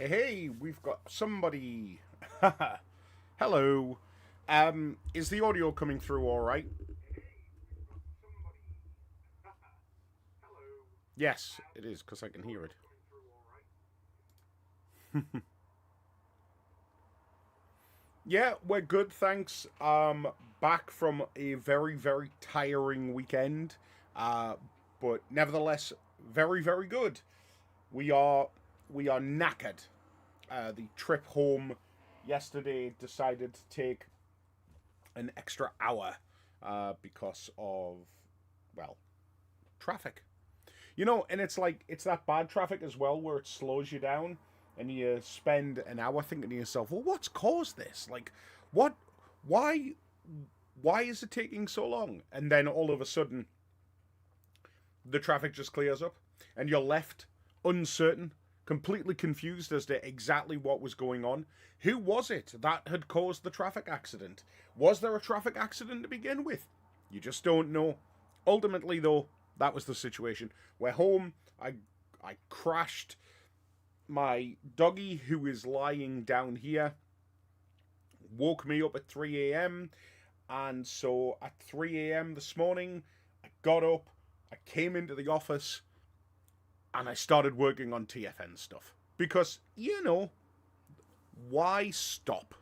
Hey, we've got somebody. Hello. Is the audio coming through all right? Yes, it is, because I can hear it. Yeah, we're good, thanks. Back from a very, very tiring weekend. Uh, but nevertheless, very, very good. We are we are knackered. The trip home yesterday decided to take an extra hour because of, well, traffic. And it's like, it's that bad traffic as well where it slows you down and you spend an hour thinking to yourself, well, what's caused this? Like, what, why, why is it taking so long? And then all of a sudden, the traffic just clears up and you're left uncertain, completely confused as to exactly what was going on. Who was it that had caused the traffic accident? Was there a traffic accident to begin with? You just don't know. Ultimately, though, that was the situation. We're home. I crashed my doggy, who is lying down here, woke me up at 3 a.m. And so at 3 a.m. this morning, I got up, I came into the office, and I started working on TFN stuff. Because, why stop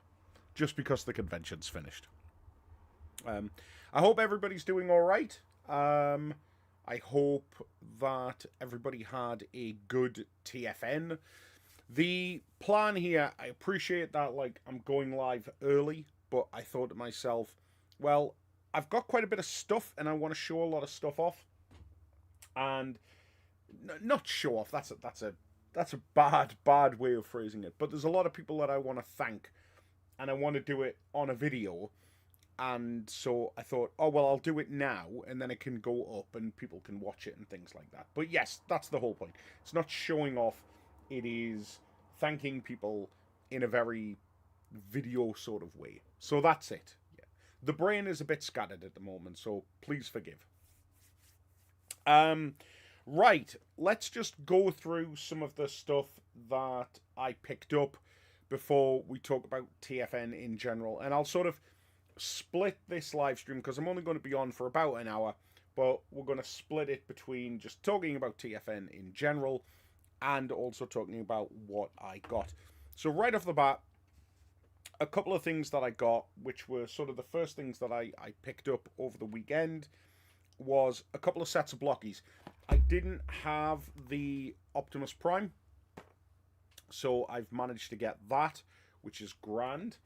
just because the convention's finished? Um, I hope everybody's doing all right. I hope that everybody had a good TFN. The plan here, I appreciate that, like, I'm going live early, but I thought to myself, well, I've got quite a bit of stuff and I want to show a lot of stuff off. And not show off, that's a bad way of phrasing it. But there's a lot of people that I want to thank and I want to do it on a video. And so I thought, oh, well, I'll do it now, and then it can go up and people can watch it and things like that. But yes, that's the whole point. It's not showing off, it is thanking people in a very video sort of way. So that's it. Yeah. The brain is a bit scattered at the moment, so please forgive. Um, right, let's just go through some of the stuff that I picked up before we talk about TFN in general. And I'll sort of split this live stream because I'm only going to be on for about an hour, but we're going to split it between just talking about TFN in general and also talking about what I got. So, right off the bat, a couple of things that I got, which were sort of the first things that I picked up over the weekend, was a couple of sets of blockies. I didn't have the Optimus Prime, so I've managed to get that, which is grand.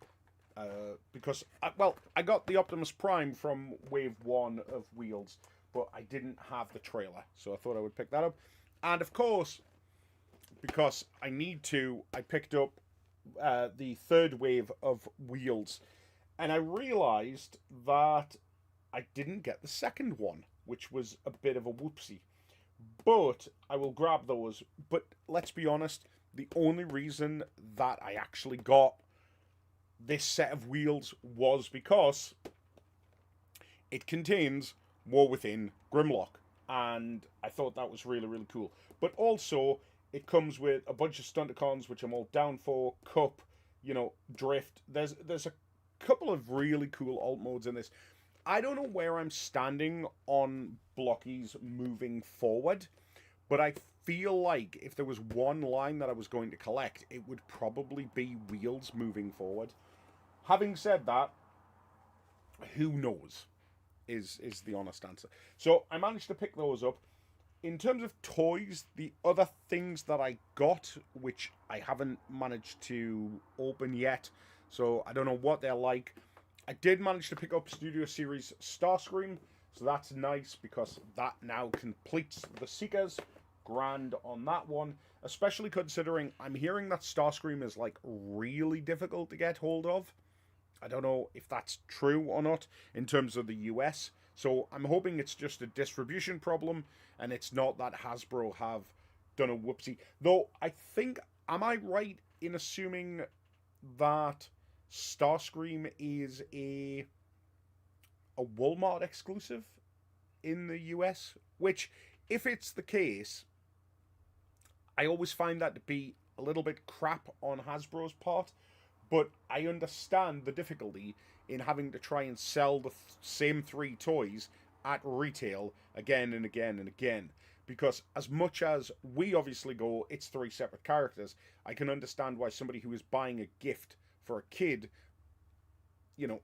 Because I got the Optimus Prime from Wave 1 of Wheels, but I didn't have the trailer, so I thought I would pick that up. And of course, because I need to, I picked up the third wave of Wheels, and I realised that I didn't get the second one, which was a bit of a whoopsie. But I will grab those. But let's be honest, the only reason that I actually got this set of wheels was because it contains War Within Grimlock, and I thought that was really, really cool. But also, it comes with a bunch of Stunticons, which I'm all down for. Cup, Drift. There's a couple of really cool alt modes in this. I don't know where I'm standing on blockies moving forward, but I feel like if there was one line that I was going to collect, it would probably be wheels moving forward. Having said that, who knows is the honest answer. So I managed to pick those up. In terms of toys, the other things that I got, which I haven't managed to open yet, so I don't know what they're like. I did manage to pick up Studio Series Starscream, so that's nice because that now completes the Seekers. Grand on that one, especially considering I'm hearing that Starscream is like really difficult to get hold of. I don't know if that's true or not in terms of the US. So I'm hoping it's just a distribution problem and it's not that Hasbro have done a whoopsie. Though I think, am I right in assuming that Starscream is a Walmart exclusive in the US? Which, if it's the case, I always find that to be a little bit crap on Hasbro's part, but I understand the difficulty in having to try and sell the same three toys at retail again and again and again. Because as much as we obviously go, it's three separate characters, I can understand why somebody who is buying a gift for a kid,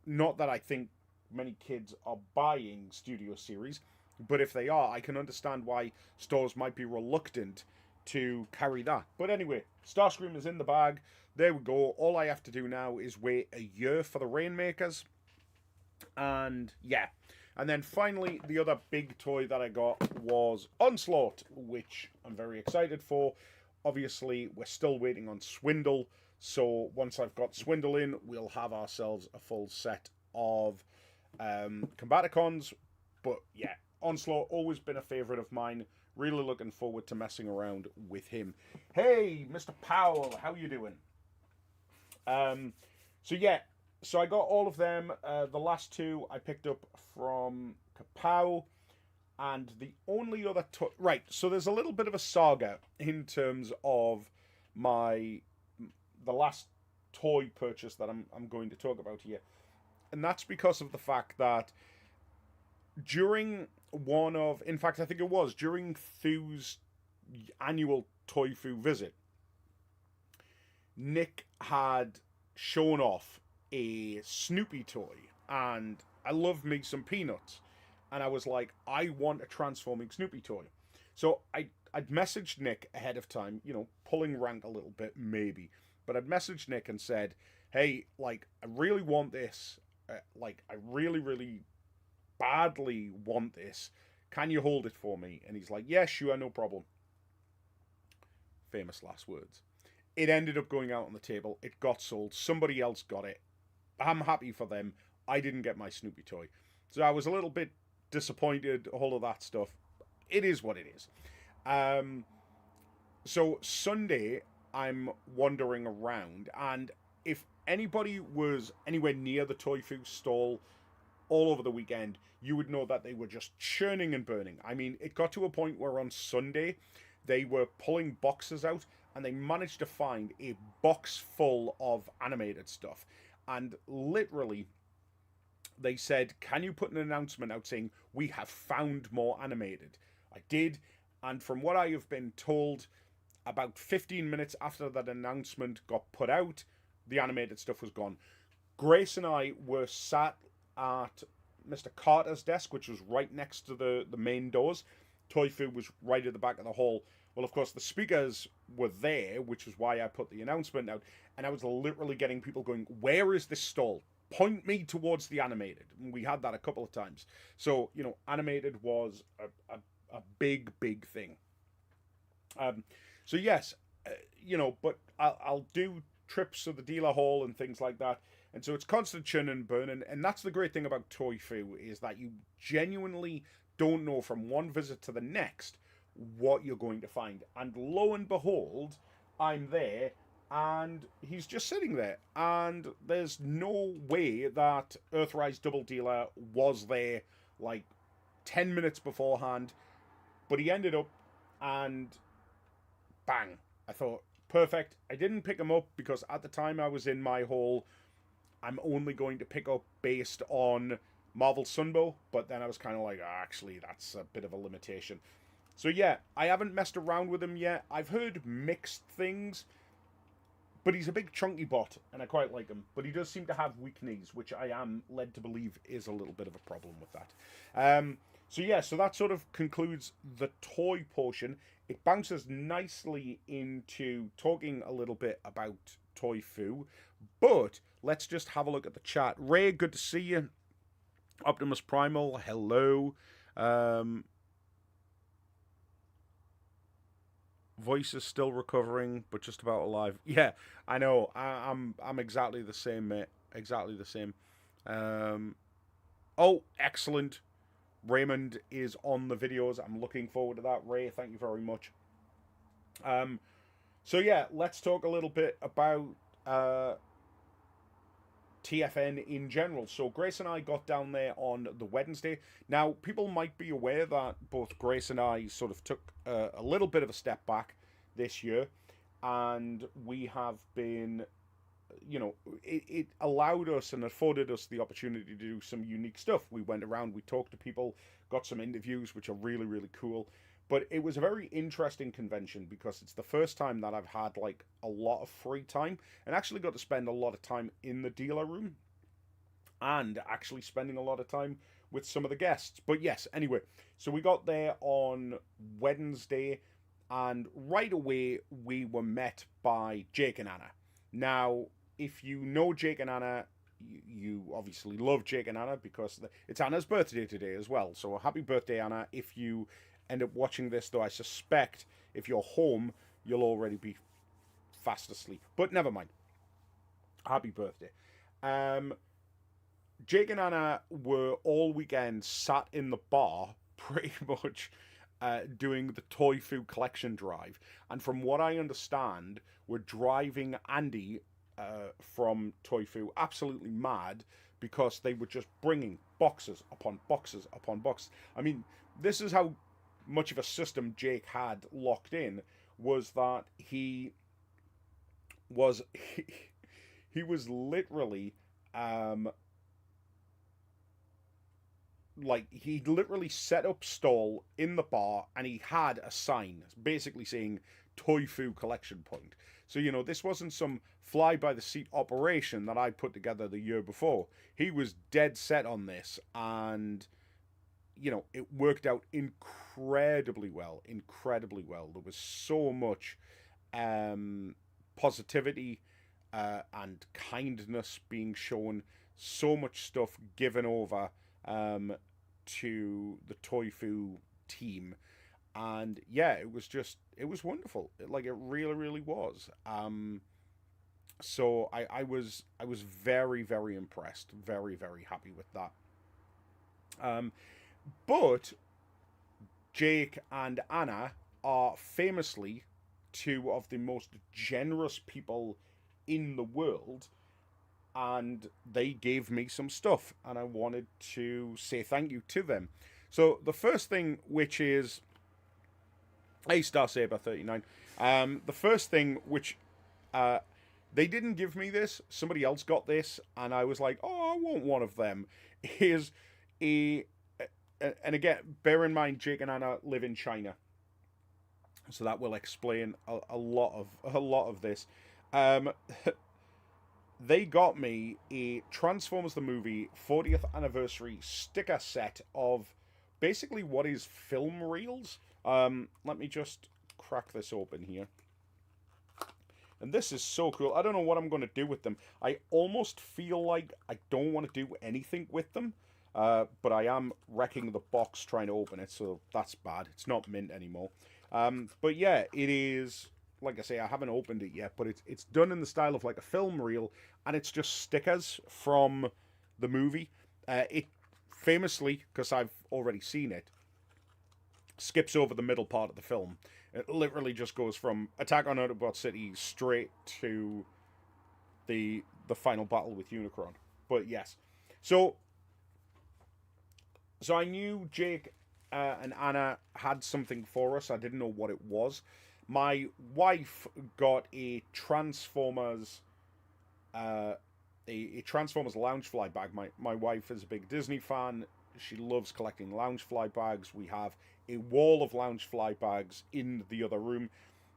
not that I think many kids are buying Studio Series, but if they are, I can understand why stores might be reluctant to carry that. But anyway, Starscream is in the bag. There we go. All I have to do now is wait a year for the Rainmakers. And yeah. And then finally, the other big toy that I got was Onslaught, which I'm very excited for. Obviously, we're still waiting on Swindle. So once I've got Swindle in, we'll have ourselves a full set of Combaticons. But yeah, Onslaught, always been a favourite of mine. Really looking forward to messing around with him. Hey, Mr. Powell, how you doing? So yeah, so I got all of them. The last two I picked up from Kapow. And the only other... Right, so there's a little bit of a saga in terms of the last toy purchase that I'm going to talk about here. And that's because of the fact that during in fact, I think it was during Thu's annual Toy Fu visit, Nick had shown off a Snoopy toy, and I love me some Peanuts, and I was like, I want a transforming Snoopy toy. So I'd messaged Nick ahead of time, pulling rank a little bit maybe, but I'd messaged Nick and said, hey, like, I really want this, I really, really badly want this. Can you hold it for me? And he's like, yeah, sure, no problem. Famous last words. It ended up going out on the table. It got sold. Somebody else got it. I'm happy for them. I didn't get my Snoopy toy. So I was a little bit disappointed, all of that stuff. It is what it is. So Sunday, I'm wandering around, and if anybody was anywhere near the Toy Fu stall all over the weekend, you would know that they were just churning and burning. I mean, it got to a point where on Sunday, they were pulling boxes out, and they managed to find a box full of animated stuff. And literally, they said, can you put an announcement out saying, we have found more animated? I did, and from what I have been told, about 15 minutes after that announcement got put out, the animated stuff was gone. Grace and I were sat at Mr. Carter's desk, which was right next to the main doors. Toy Fu was right at the back of the hall. Well, of course, the speakers were there, which is why I put the announcement out. And I was literally getting people going, where is this stall? Point me towards the animated. And we had that a couple of times. So, animated was a big, big thing. So, yes, but I'll do trips to the dealer hall and things like that. And so it's constant churn and burn. And that's the great thing about Toy Fu, is that you genuinely don't know from one visit to the next what you're going to find. And lo and behold, I'm there, and he's just sitting there. And there's no way that Earthrise Double Dealer was there like 10 minutes beforehand. But he ended up, and bang. I thought, perfect. I didn't pick him up because at the time I was in my haul, I'm only going to pick up based on Marvel Sunbow. But then I was kind of like, actually, that's a bit of a limitation. So yeah, I haven't messed around with him yet. I've heard mixed things, but he's a big chunky bot, and I quite like him. But he does seem to have weak knees, which I am led to believe is a little bit of a problem with that. So yeah, so that sort of concludes the toy portion. It bounces nicely into talking a little bit about Toy Fu, but let's just have a look at the chat. Ray, good to see you. Optimus Primal, hello. Voice is still recovering, but just about alive. Yeah, I know. I'm exactly the same, mate. Exactly the same. Oh, excellent. Raymond is on the videos. I'm looking forward to that, Ray. Thank you very much. So yeah, let's talk a little bit about TFN in general. So Grace and I got down there on the Wednesday. Now, people might be aware that both Grace and I sort of took a little bit of a step back this year. and we have been, you know, it allowed us and afforded us the opportunity to do some unique stuff. We went around, we talked to people, got some interviews, which are really, really cool. But it was a very interesting convention because it's the first time that I've had like a lot of free time and actually got to spend a lot of time in the dealer room and actually spending a lot of time with some of the guests. But yes, anyway, so we got there on Wednesday, and right away we were met by Jake and Anna. Now, if you know Jake and Anna, you obviously love Jake and Anna because it's Anna's birthday today as well. So happy birthday, Anna. If you end up watching this, though, I suspect if you're home, you'll already be fast asleep. But never mind. Happy birthday. Um, Jake and Anna were all weekend sat in the bar, pretty much doing the toy food collection drive. And from what I understand, we're driving Andy from Toy Foo absolutely mad because they were just bringing boxes upon boxes upon boxes. I mean, this is how much of a system Jake had locked in, was that was he, he was literally um like he literally set up stall in the bar and he had a sign basically saying Toy Foo collection point. So, you know, this wasn't some fly by the seat operation that I put together the year before. He was dead set on this, and you know, it worked out incredibly well. Incredibly well. There was so much positivity and kindness being shown, so much stuff given over um, to the Toy Foo team. And yeah, it was wonderful. Like, it really, really was. So I was very, very impressed, very, very happy with that. Um, but Jake and Anna are famously two of the most generous people in the world, and they gave me some stuff, and I wanted to say thank you to them. So the first thing, which is A Star Saber 39, the first thing which uh, they didn't give me this, somebody else got this, and I was like, oh, I want one of them. Is a and again, bear in mind, Jake and Anna live in China, so that will explain a lot of this. Um, they got me a Transformers the movie 40th anniversary sticker set of basically what is film reels. Let me just crack this open here. And this is so cool. I don't know what I'm going to do with them. I almost feel like I don't want to do anything with them. But I am wrecking the box trying to open it, so that's bad. It's not mint anymore. But yeah, it is, like I say, I haven't opened it yet, but it's done in the style of like a film reel, and it's just stickers from the movie. It famously, because I've already seen it, skips over the middle part of the film. It literally just goes from Attack on Autobot City straight to the final battle with Unicron. But yes, so I knew Jake and Anna had something for us. I didn't know what it was. My wife got a Transformers uh, a Transformers Loungefly bag. My wife is a big Disney fan. She loves collecting Loungefly bags. We have a wall of Loungefly bags in the other room.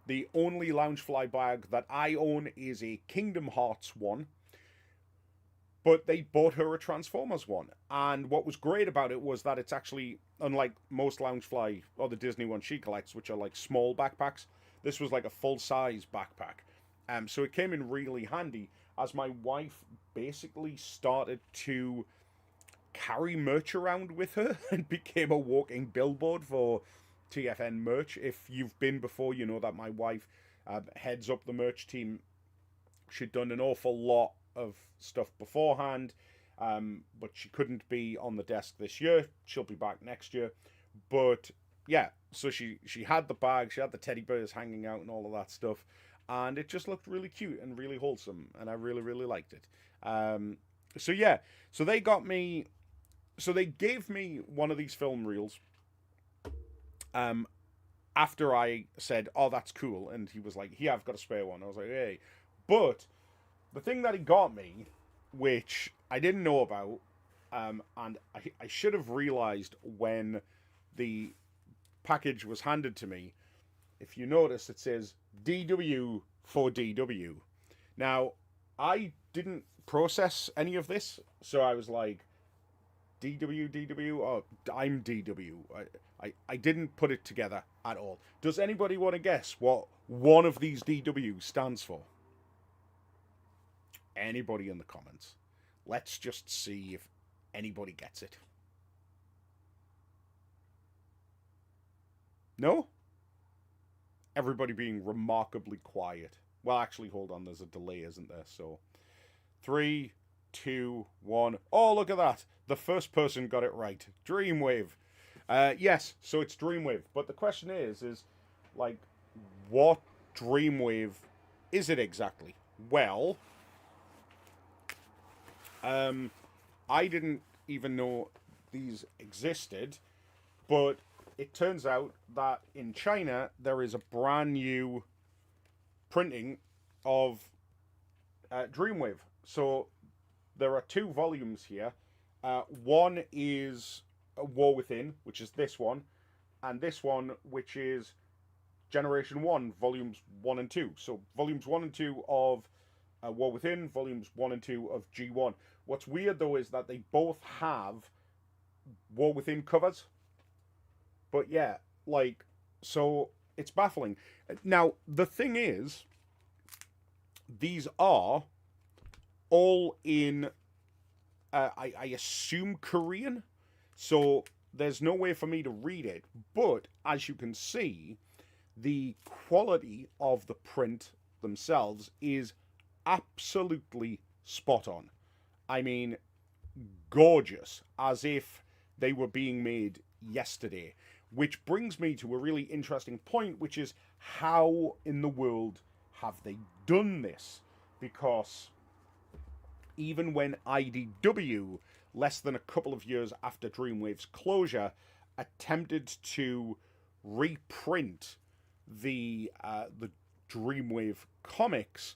The only Loungefly bag that I own is a Kingdom Hearts one, but they bought her a Transformers one. And what was great about it was that it's actually, unlike most Loungefly or the Disney ones she collects, which are like small backpacks, this was like a full-size backpack. So it came in really handy as my wife basically started to carry merch around with her and became a walking billboard for TFN merch. If you've been before, you know that my wife heads up the merch team. She'd done an awful lot of stuff beforehand, but she couldn't be on the desk this year. She'll be back next year. But yeah, so she had the bag, she had the teddy bears hanging out and all of that stuff, and it just looked really cute and really wholesome, and I really, really liked it. So yeah, so they got me, so they gave me one of these film reels, after I said, "Oh, that's cool," and he was like, "Yeah, I've got a spare one." I was like, "Hey," but the thing that he got me, which I didn't know about, and I should have realized when the package was handed to me. If you notice, it says DW for DW. Now, I didn't process any of this, so I was like, DW, DW, oh, I'm DW. I didn't put it together at all. Does anybody want to guess what one of these DW stands for? Anybody in the comments? Let's just see if anybody gets it. No? Everybody being remarkably quiet. Well, actually, hold on. There's a delay, isn't there? So, three, two, one. Oh, look at that. The first person got it right. Dreamwave. Yes, so it's Dreamwave. But the question is like, what Dreamwave is it exactly? Well, I didn't even know these existed, but it turns out that in China there is a brand new printing of Dreamwave. So there are two volumes here. One is War Within, which is this one, and this one, which is Generation 1, Volumes 1 and 2. So Volumes 1 and 2 of War Within, Volumes 1 and 2 of G1. What's weird, though, is that they both have War Within covers. But yeah, like, so it's baffling. Now, the thing is, these are all in, I assume, Korean. So there's no way for me to read it. But as you can see, the quality of the print themselves is absolutely spot on. I mean, gorgeous, as if they were being made yesterday. Which brings me to a really interesting point, which is how in the world have they done this? Because even when IDW, less than a couple of years after Dreamwave's closure, attempted to reprint the Dreamwave comics,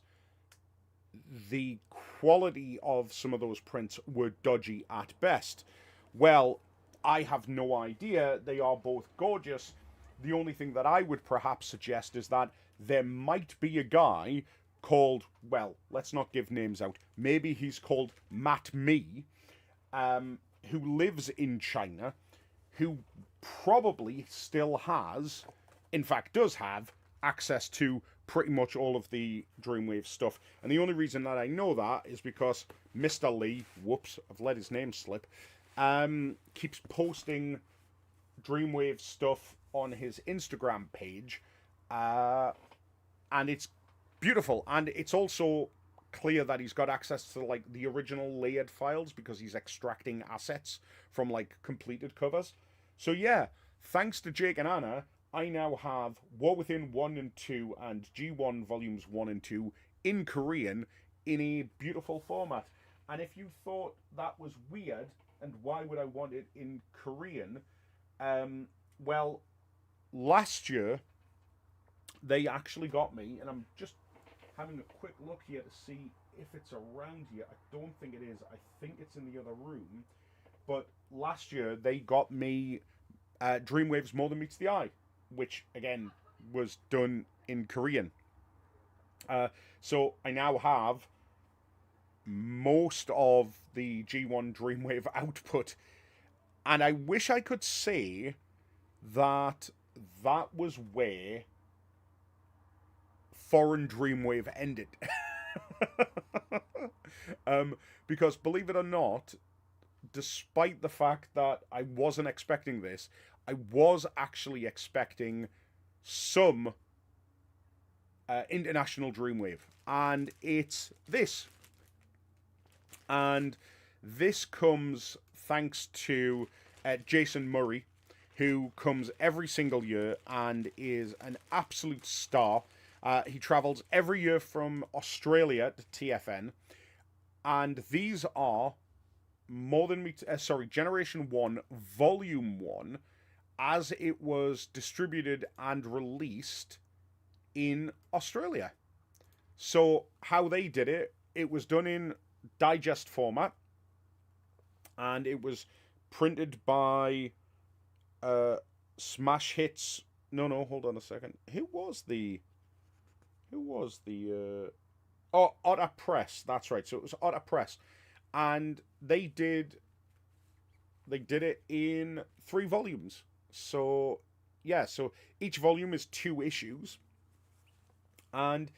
the quality of some of those prints were dodgy at best. Well, I have no idea. They are both gorgeous. The only thing that I would perhaps suggest is that there might be a guy called, well, let's not give names out. Maybe he's called Matt Me, who lives in China, who probably still has, in fact does have, access to pretty much all of the Dreamwave stuff. And the only reason that I know that is because Mr. Lee, whoops, I've let his name slip, keeps posting Dreamwave stuff on his Instagram page, and it's beautiful. And it's also clear that he's got access to like the original layered files because he's extracting assets from like completed covers. So yeah, thanks to Jake and Anna, I now have War Within 1 and 2 and G1 Volumes 1 and 2 in Korean in a beautiful format. And if you thought that was weird, and why would I want it in Korean? Well, last year, they actually got me, and I'm just having a quick look here to see if it's around here. I don't think it is. I think it's in the other room. But last year, they got me Dreamwave's More Than Meets the Eye, which, again, was done in Korean. So I now have most of the G1 Dreamwave output, and I wish I could say that that was where foreign Dreamwave ended. Because believe it or not, despite the fact that I wasn't expecting this, I was actually expecting some international Dreamwave, and it's this. And this comes thanks to Jason Murray, who comes every single year and is an absolute star. He travels every year from Australia to TFN, and these are Generation 1, Volume 1, as it was distributed and released in Australia. So how they did it, it was done in digest format, and it was printed by uh, Smash Hits. No, no, hold on a second. Who was the? Who was the? Oh, Otter Press. That's right. So it was Otter Press, and they did it in 3 volumes. So yeah, so each volume is 2 issues, and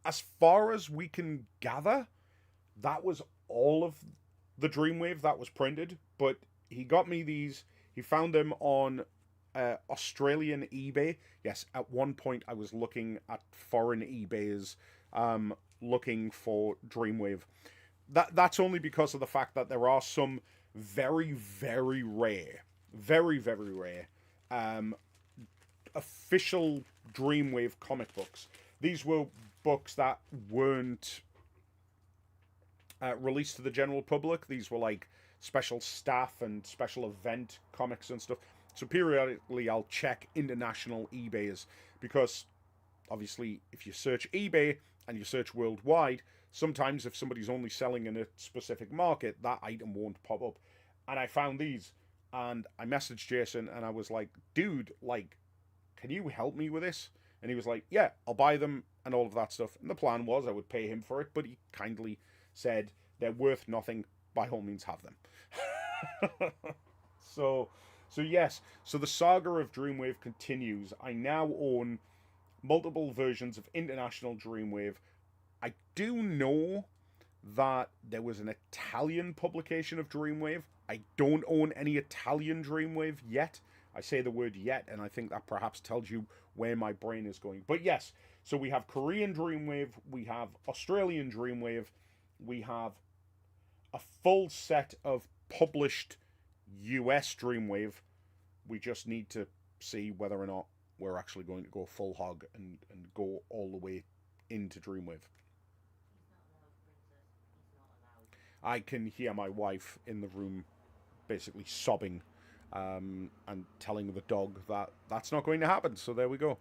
as far as we can gather, that was all of the Dreamwave that was printed. But he got me these. He found them on Australian eBay. Yes, at one point I was looking at foreign eBays, looking for Dreamwave. That's only because of the fact that there are some very very rare, um, official Dreamwave comic books. These were books that weren't released to the general public. These were like special staff and special event comics and stuff. So periodically I'll check international eBays, because obviously if you search eBay and you search worldwide, sometimes if somebody's only selling in a specific market, that item won't pop up. And I found these, and I messaged Jason and I was like, dude, like, can you help me with this? And he was like, yeah, I'll buy them and all of that stuff. And the plan was I would pay him for it, but he kindly said they're worth nothing. By all means, have them. so, so yes. So the saga of Dreamwave continues. I now own multiple versions of International Dreamwave. I do know that there was an Italian publication of Dreamwave. I don't own any Italian Dreamwave yet. I say the word yet, and I think that perhaps tells you where my brain is going. But yes, so we have Korean Dreamwave, we have Australian Dreamwave, we have a full set of published US Dreamwave. We just need to see whether or not we're actually going to go full hog and go all the way into Dreamwave. I can hear my wife in the room basically sobbing, and telling the dog that that's not going to happen. So there we go.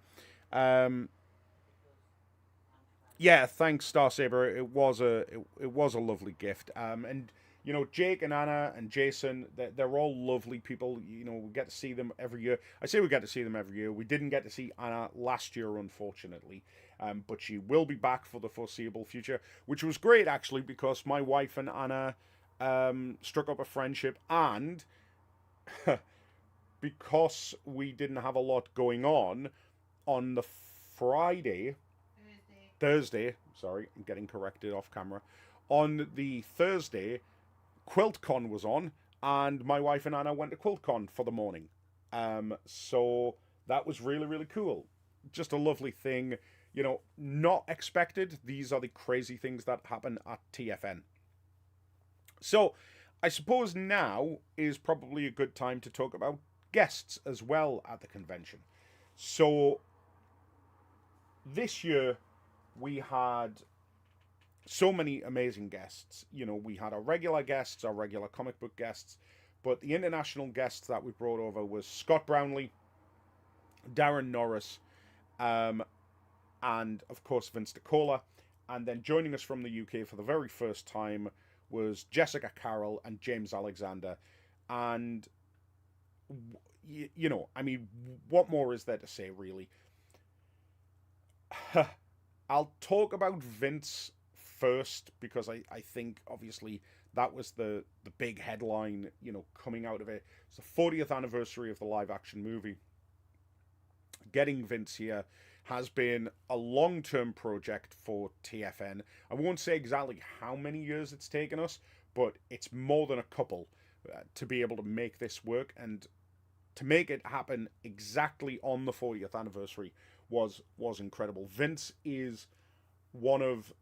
Um, yeah, thanks, Star Saber. It was a lovely gift. And Jake and Anna and Jason, they're all lovely people. We get to see them every year. I say we get to see them every year. We didn't get to see Anna last year, unfortunately, but she will be back for the foreseeable future, which was great actually, because my wife and Anna struck up a friendship, and because we didn't have a lot going on the Friday, Thursday, sorry, I'm getting corrected off camera. On the Thursday, QuiltCon was on, and my wife and Anna went to QuiltCon for the morning. So that was really, really cool. Just a lovely thing, not expected. These are the crazy things that happen at TFN. So I suppose now is probably a good time to talk about guests as well at the convention. So this year we had so many amazing guests. We had our regular guests, our regular comic book guests, but the international guests that we brought over was Scott Brownlee, Darren Norris, and of course Vince DiCola. And then joining us from the UK for the very first time was Jessica Carroll and James Alexander. And I mean, what more is there to say, really? I'll talk about Vince first, because I think obviously that was the big headline, coming out of it. It's the 40th anniversary of the live action movie. Getting Vince here has been a long-term project for TFN. I won't say exactly how many years it's taken us, but it's more than a couple, to be able to make this work, and to make it happen exactly on the 40th anniversary was incredible. Vince is one of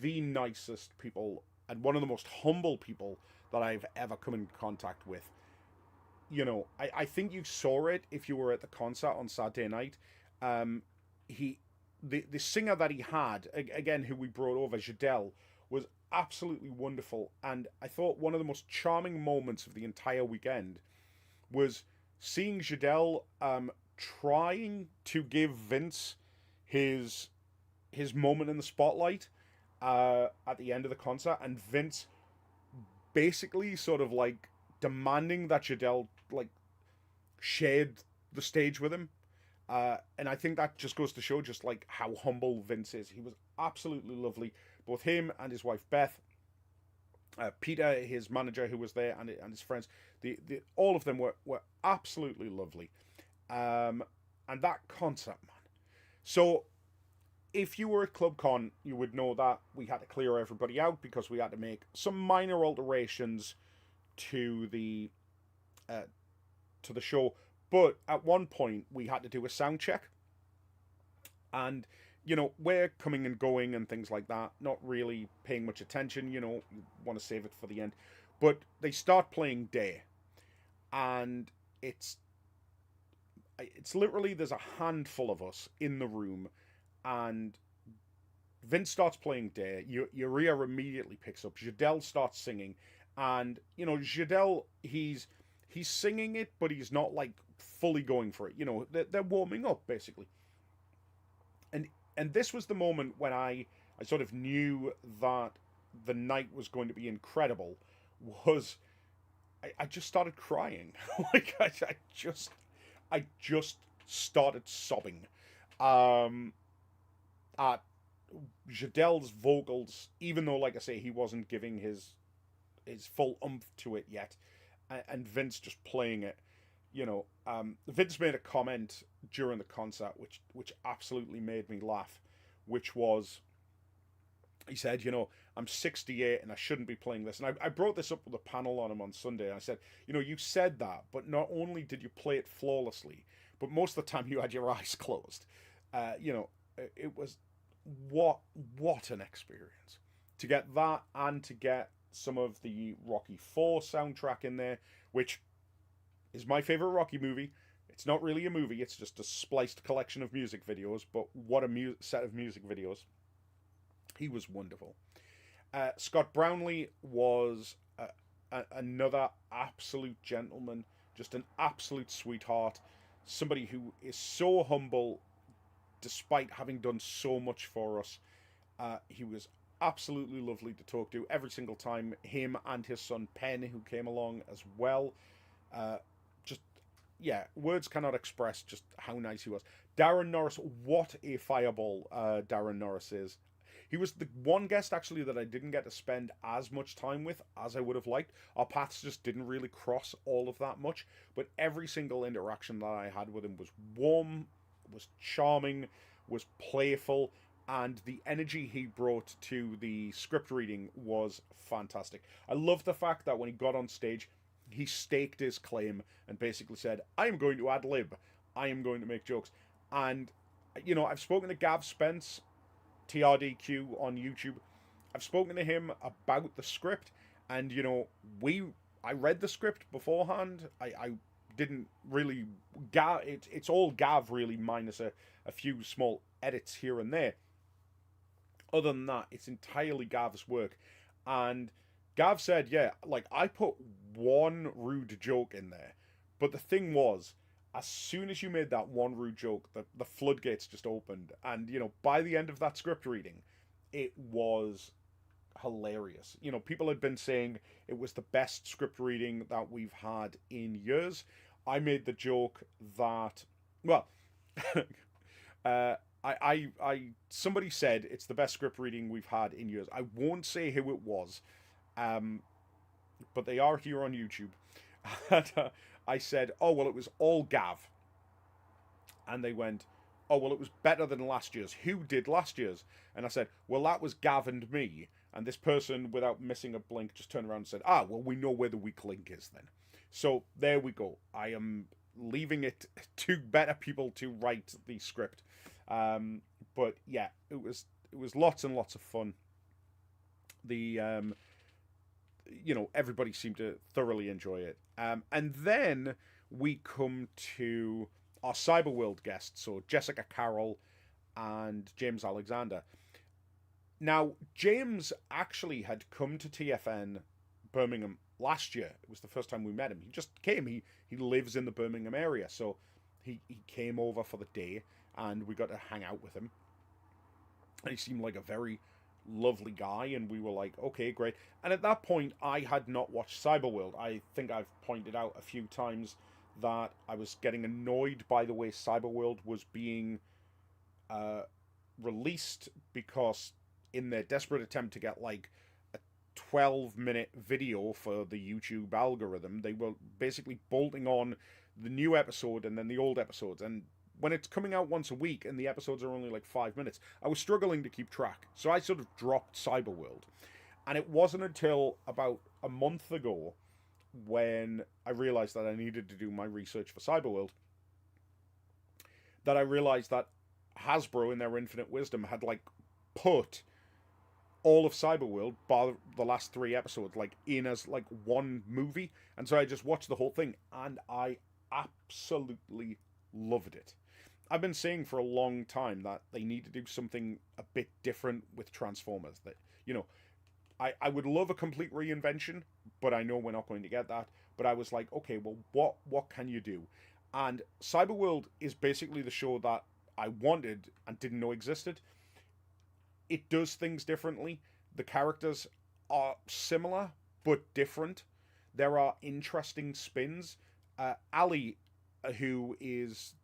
the nicest people and one of the most humble people that I've ever come in contact with. I think you saw it if you were at the concert on Saturday night. The singer that he had, again, who we brought over, Jadelle, was absolutely wonderful. And I thought one of the most charming moments of the entire weekend was seeing Jadel trying to give Vince his moment in the spotlight at the end of the concert, and Vince basically sort of like demanding that Jadel like shared the stage with him. And I think that just goes to show just like how humble Vince is. He was absolutely lovely. Both him and his wife Beth, Peter, his manager who was there, and his friends, the all of them were absolutely lovely. And that concert, man. So if you were at ClubCon, you would know that we had to clear everybody out because we had to make some minor alterations to the uh, show. But at one point, we had to do a sound check, and we're coming and going and things like that, not really paying much attention. You want to save it for the end, but they start playing Day, and it's literally there's a handful of us in the room, and Vince starts playing Day. Your ear immediately picks up. Jadel starts singing, and Jadel, he's singing it, but he's not like fully going for it. They're warming up basically, and this was the moment when I sort of knew that the night was going to be incredible. Was I just started crying. Like I just started sobbing at Jadel's vocals, even though, like I say, he wasn't giving his full oomph to it yet, and Vince just playing it. Vince made a comment during the concert which absolutely made me laugh, which was, he said, I'm 68 and I shouldn't be playing this. And I brought this up with a panel on him on Sunday. And I said, you said that, but not only did you play it flawlessly, but most of the time you had your eyes closed. It was what an experience to get that, and to get some of the Rocky 4 soundtrack in there, which is my favorite Rocky movie. It's not really a movie, it's just a spliced collection of music videos, but what a set of music videos. He was wonderful. Scott Brownlee was another absolute gentleman, just an absolute sweetheart, somebody who is so humble despite having done so much for us. He was absolutely lovely to talk to every single time. Him and his son Penn, who came along as well. Yeah, words cannot express just how nice he was. Darren Norris, what a fireball Darren Norris is. He was the one guest, actually, that I didn't get to spend as much time with as I would have liked. Our paths just didn't really cross all of that much, but every single interaction that I had with him was warm, was charming, was playful, and the energy he brought to the script reading was fantastic. I love the fact that when he got on stage, he staked his claim and basically said, I am going to ad-lib. I am going to make jokes. And, I've spoken to Gav Spence, TRDQ on YouTube. I've spoken to him about the script, and, I read the script beforehand. I didn't really... It's all Gav, really, minus a few small edits here and there. Other than that, it's entirely Gav's work. And Gav said, yeah, like, I put one rude joke in there, but the thing was, as soon as you made that one rude joke, the floodgates just opened. And, by the end of that script reading, it was hilarious. People had been saying it was the best script reading that we've had in years. I made the joke that, well, somebody said it's the best script reading we've had in years. I won't say who it was, but they are here on YouTube. And I said, oh, well, it was all Gav. And they went, oh, well, it was better than last year's. Who did last year's? And I said, well, that was Gav and me. And this person, without missing a blink, just turned around and said, well, we know where the weak link is then. So there we go. I am leaving it to better people to write the script. But yeah, it was lots and lots of fun. Everybody seemed to thoroughly enjoy it. And then we come to our Cyberworld guests, so Jessica Carroll and James Alexander. Now, James actually had come to TFN Birmingham last year. It was the first time we met him. He just came. He lives in the Birmingham area, so he came over for the day, and we got to hang out with him. And he seemed like a very lovely guy, and we were like, okay, great. And at that point, I had not watched Cyberworld. I think I've pointed out a few times that I was getting annoyed by the way Cyberworld was being uh, released, because in their desperate attempt to get like a 12-minute video for the YouTube algorithm, they were basically bolting on the new episode and then the old episodes. And when it's coming out once a week and the episodes are only like 5 minutes, I was struggling to keep track. So I sort of dropped Cyberworld. And it wasn't until about a month ago, when I realized that I needed to do my research for Cyberworld, that I realized that Hasbro, in their infinite wisdom, had like put all of Cyberworld, bar the last 3 episodes, like in as like one movie. And so I just watched the whole thing, and I absolutely loved it. I've been saying for a long time that they need to do something a bit different with Transformers. That, you know, I would love a complete reinvention, but I know we're not going to get that. But I was like, okay, well, what can you do? And Cyberworld is basically the show that I wanted and didn't know existed. It does things differently. The characters are similar but different. There are interesting spins. Ali, who is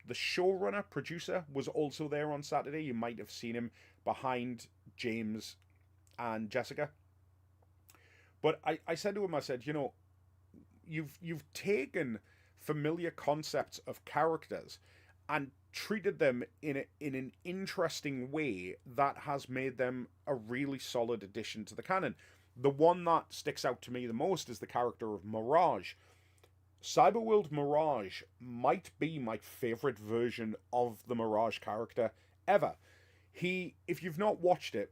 the showrunner, producer, was also there on Saturday. You might have seen him behind James and Jessica. But I said to him, I said, you've taken familiar concepts of characters and treated them in an interesting way that has made them a really solid addition to the canon. The one that sticks out to me the most is the character of Mirage. Cyberworld Mirage might be my favorite version of the Mirage character ever. If you've not watched it,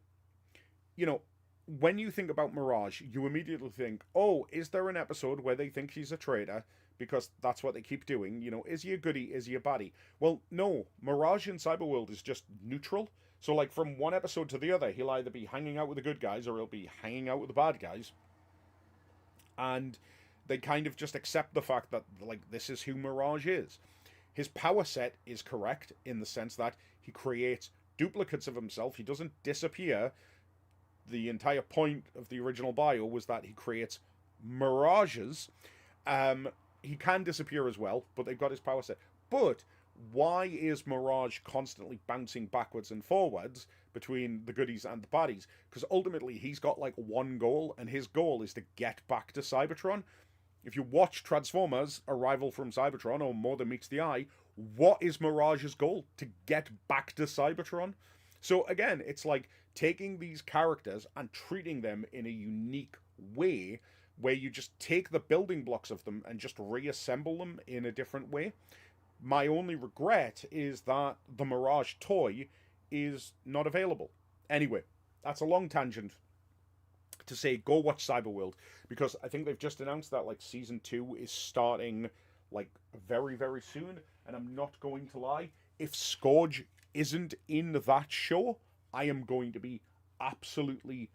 when you think about Mirage, you immediately think, oh, is there an episode where they think he's a traitor? Because that's what they keep doing. Is he a goodie? Is he a baddie? Well, no. Mirage in Cyberworld is just neutral. So, like, from one episode to the other, he'll either be hanging out with the good guys or he'll be hanging out with the bad guys. And they kind of just accept the fact that, like, this is who Mirage is. His power set is correct in the sense that he creates duplicates of himself. He doesn't disappear. The entire point of the original bio was that he creates mirages. He can disappear as well, but they've got his power set. But why is Mirage constantly bouncing backwards and forwards between the goodies and the baddies? Because ultimately he's got like one goal, and his goal is to get back to Cybertron. If you watch Transformers Arrival from Cybertron or More Than Meets the Eye, what is Mirage's goal? To get back to Cybertron. So again, it's like taking these characters and treating them in a unique way, where you just take the building blocks of them and just reassemble them in a different way. My only regret is that the Mirage toy is not available. Anyway, that's a long tangent to say go watch Cyberworld, because I think they've just announced that like season 2 is starting like very, very soon. And I'm not going to lie, if Scourge isn't in that show, I am going to be absolutely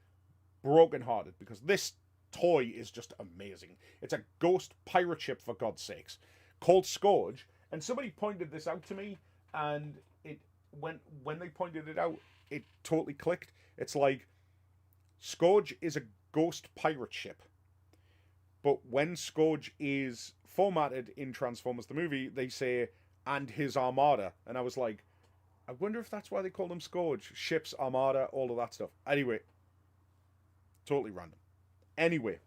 brokenhearted, because this toy is just amazing. It's a ghost pirate ship, for God's sakes, called Scourge. And somebody pointed this out to me, and it when they pointed it out, it totally clicked. It's like, Scourge is a ghost pirate ship, but when Scourge is formatted in Transformers the movie, they say, and his armada. And I was like, I wonder if that's why they call them Scourge. Ships, armada, all of that stuff. Anyway, totally random. Anyway,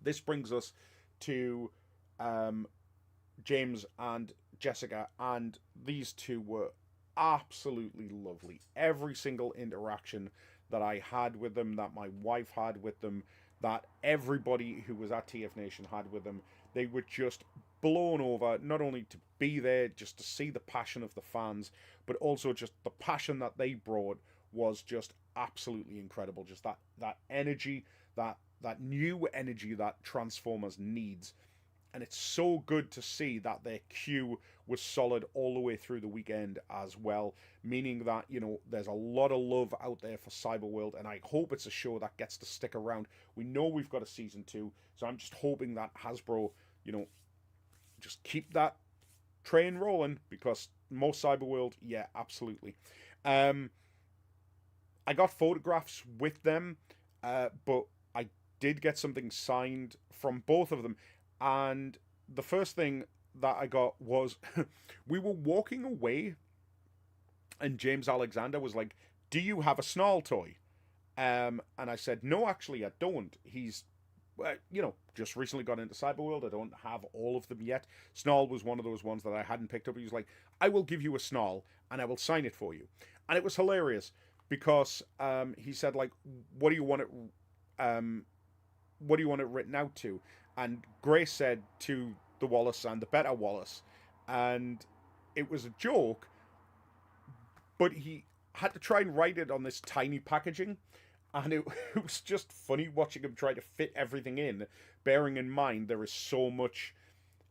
this brings us to James and Jessica, and these two were absolutely lovely. Every single interaction that I had with them, that my wife had with them, that everybody who was at TF Nation had with them, they were just blown over, not only to be there, just to see the passion of the fans, but also just the passion that they brought was just absolutely incredible. Just that energy, that new energy that Transformers needs. And it's so good to see that their queue was solid all the way through the weekend as well, meaning that, there's a lot of love out there for Cyberworld, and I hope it's a show that gets to stick around. We know we've got a season 2, so I'm just hoping that Hasbro, just keep that train rolling, because more Cyberworld, yeah, absolutely. I got photographs with them, but I did get something signed from both of them. And the first thing that I got was we were walking away, and James Alexander was like, "Do you have a Snarl toy?" And I said, "No, actually, I don't. He's, just recently got into Cyberworld. I don't have all of them yet." Snarl was one of those ones that I hadn't picked up. He was like, "I will give you a Snarl, and I will sign it for you." And it was hilarious because he said, like, "What do you want it? What do you want it written out to?" And Grace said to the Wallace and the better Wallace, and it was a joke, but he had to try and write it on this tiny packaging, and it was just funny watching him try to fit everything in, bearing in mind there is so much,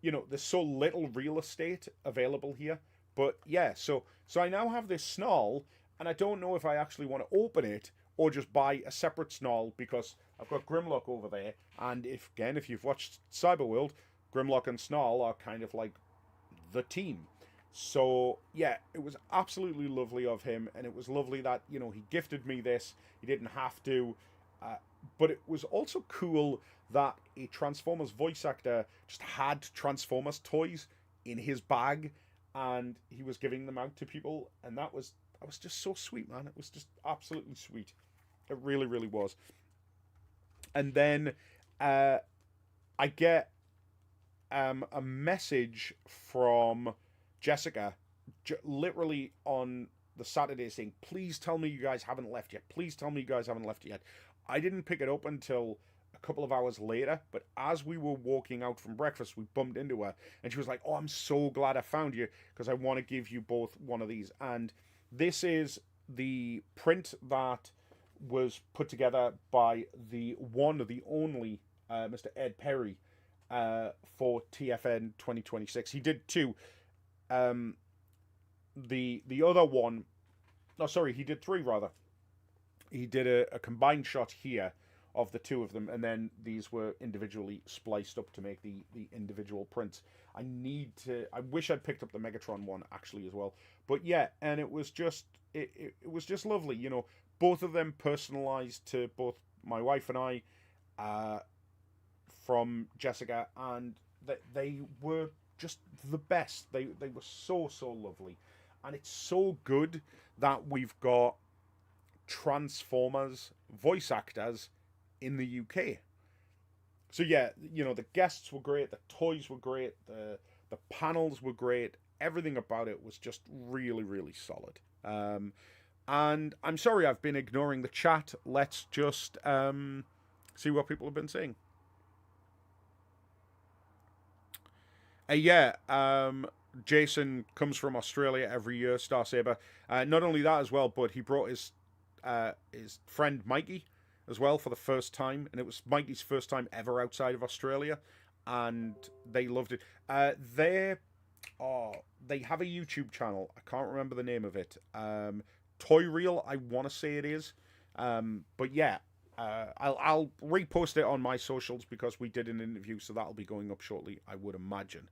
there's so little real estate available here. But yeah, so I now have this Snarl, and I don't know if I actually want to open it or just buy a separate Snarl, because I've got Grimlock over there, and if you've watched Cyberworld, Grimlock and Snarl are kind of like the team. So yeah, it was absolutely lovely of him, and it was lovely that he gifted me this. He didn't have to, but it was also cool that a Transformers voice actor just had Transformers toys in his bag, and he was giving them out to people, and that was just so sweet, man. It was just absolutely sweet. It really, really was. And then I get a message from Jessica, literally on the Saturday, saying, "Please tell me you guys haven't left yet. Please tell me you guys haven't left yet." I didn't pick it up until a couple of hours later, but as we were walking out from breakfast, we bumped into her, and she was like, "Oh, I'm so glad I found you, because I want to give you both one of these." And this is the print that was put together by the one, the only Mr. Ed Perry for TFN 2026. He did two. The other one, no, sorry, he did three rather. He did a combined shot here of the two of them, and then these were individually spliced up to make the individual prints. I wish I'd picked up the Megatron one actually as well. But yeah, and it was just lovely, both of them personalized to both my wife and I, from Jessica, and they were just the best. They were so lovely, and it's so good that we've got Transformers voice actors in the UK. So yeah, the guests were great, the toys were great, the panels were great. Everything about it was just really, really solid. And I'm sorry I've been ignoring the chat. Let's just see what people have been saying. Yeah, Jason comes from Australia every year, Star Saber. Not only that as well, but he brought his friend Mikey as well for the first time, and it was Mikey's first time ever outside of Australia, and they loved it. They have a YouTube channel. I can't remember the name of it. Toy Reel, I want to say it is. But yeah, I'll repost it on my socials, because we did an interview, so that'll be going up shortly, I would imagine.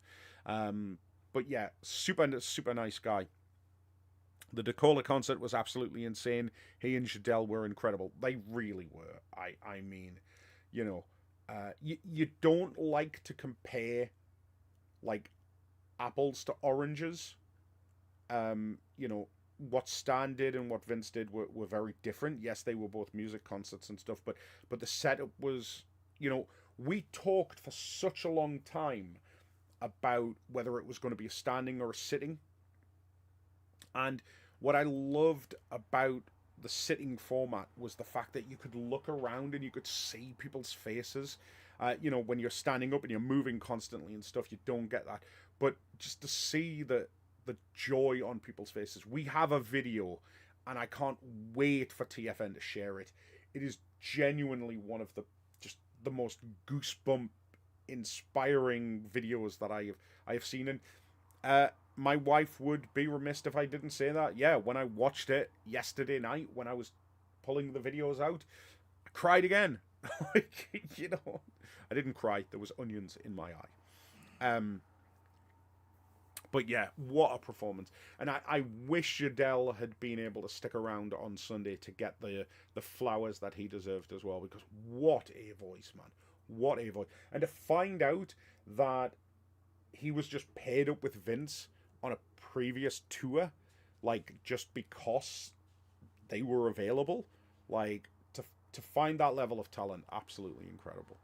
But yeah, super nice guy. The Dakota concert was absolutely insane. He and Jadelle were incredible. They really were. I mean, you don't like to compare like apples to oranges. What Stan did and what Vince did were very different. Yes, they were both music concerts and stuff, but the setup was, we talked for such a long time about whether it was going to be a standing or a sitting. And what I loved about the sitting format was the fact that you could look around and you could see people's faces. When you're standing up and you're moving constantly and stuff, you don't get that. But just to see the joy on people's faces. We have a video, and I can't wait for TFN to share it. It is genuinely one of the most goosebump inspiring videos that I have seen. And my wife would be remiss if I didn't say that. Yeah, when I watched it yesterday night, when I was pulling the videos out, I cried again. Like, you know, I didn't cry. There was onions in my eye. But yeah, what a performance! And I wish Jadel had been able to stick around on Sunday to get the flowers that he deserved as well. Because what a voice, man! What a voice! And to find out that he was just paired up with Vince on a previous tour, like just because they were available, like to find that level of talent, absolutely incredible.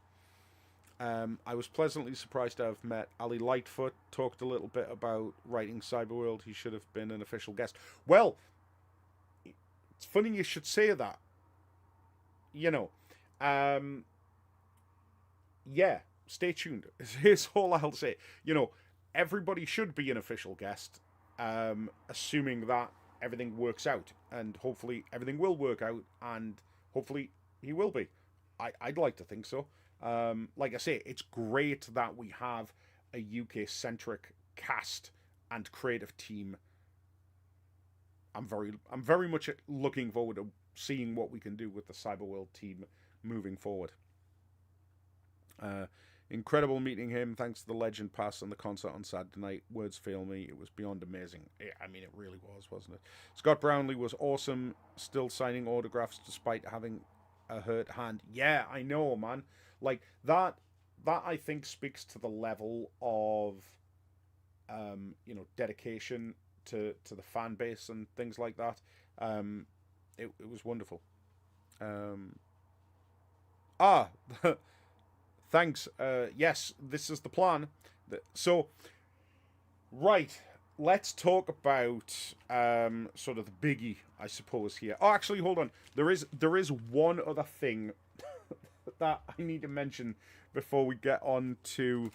I was pleasantly surprised to have met Ali Lightfoot. Talked a little bit about writing Cyberworld. He should have been an official guest. Well, it's funny you should say that. You know, um, yeah. Stay tuned. Here's all I'll say. You know, everybody should be an official guest, assuming that everything works out, and hopefully everything will work out, and hopefully he will be. I'd like to think so. Like I say, it's great that we have a UK centric cast and creative team. I'm very much looking forward to seeing what we can do with the Cyberworld team moving forward. Uh, Incredible meeting him. Thanks to the Legend Pass and the concert on Saturday night. Words fail me. It was beyond amazing. I mean, it really was, wasn't it? Scott Brownlee was awesome. Still signing autographs despite having a hurt hand. Yeah, I know, man. Like that. That I think speaks to the level of, dedication to the fan base and things like that. It was wonderful. Um, ah, thanks. Yes, this is the plan. So, right, let's talk about sort of the biggie, I suppose. Here. Oh, actually, hold on. There is one other thing that I need to mention before we get on to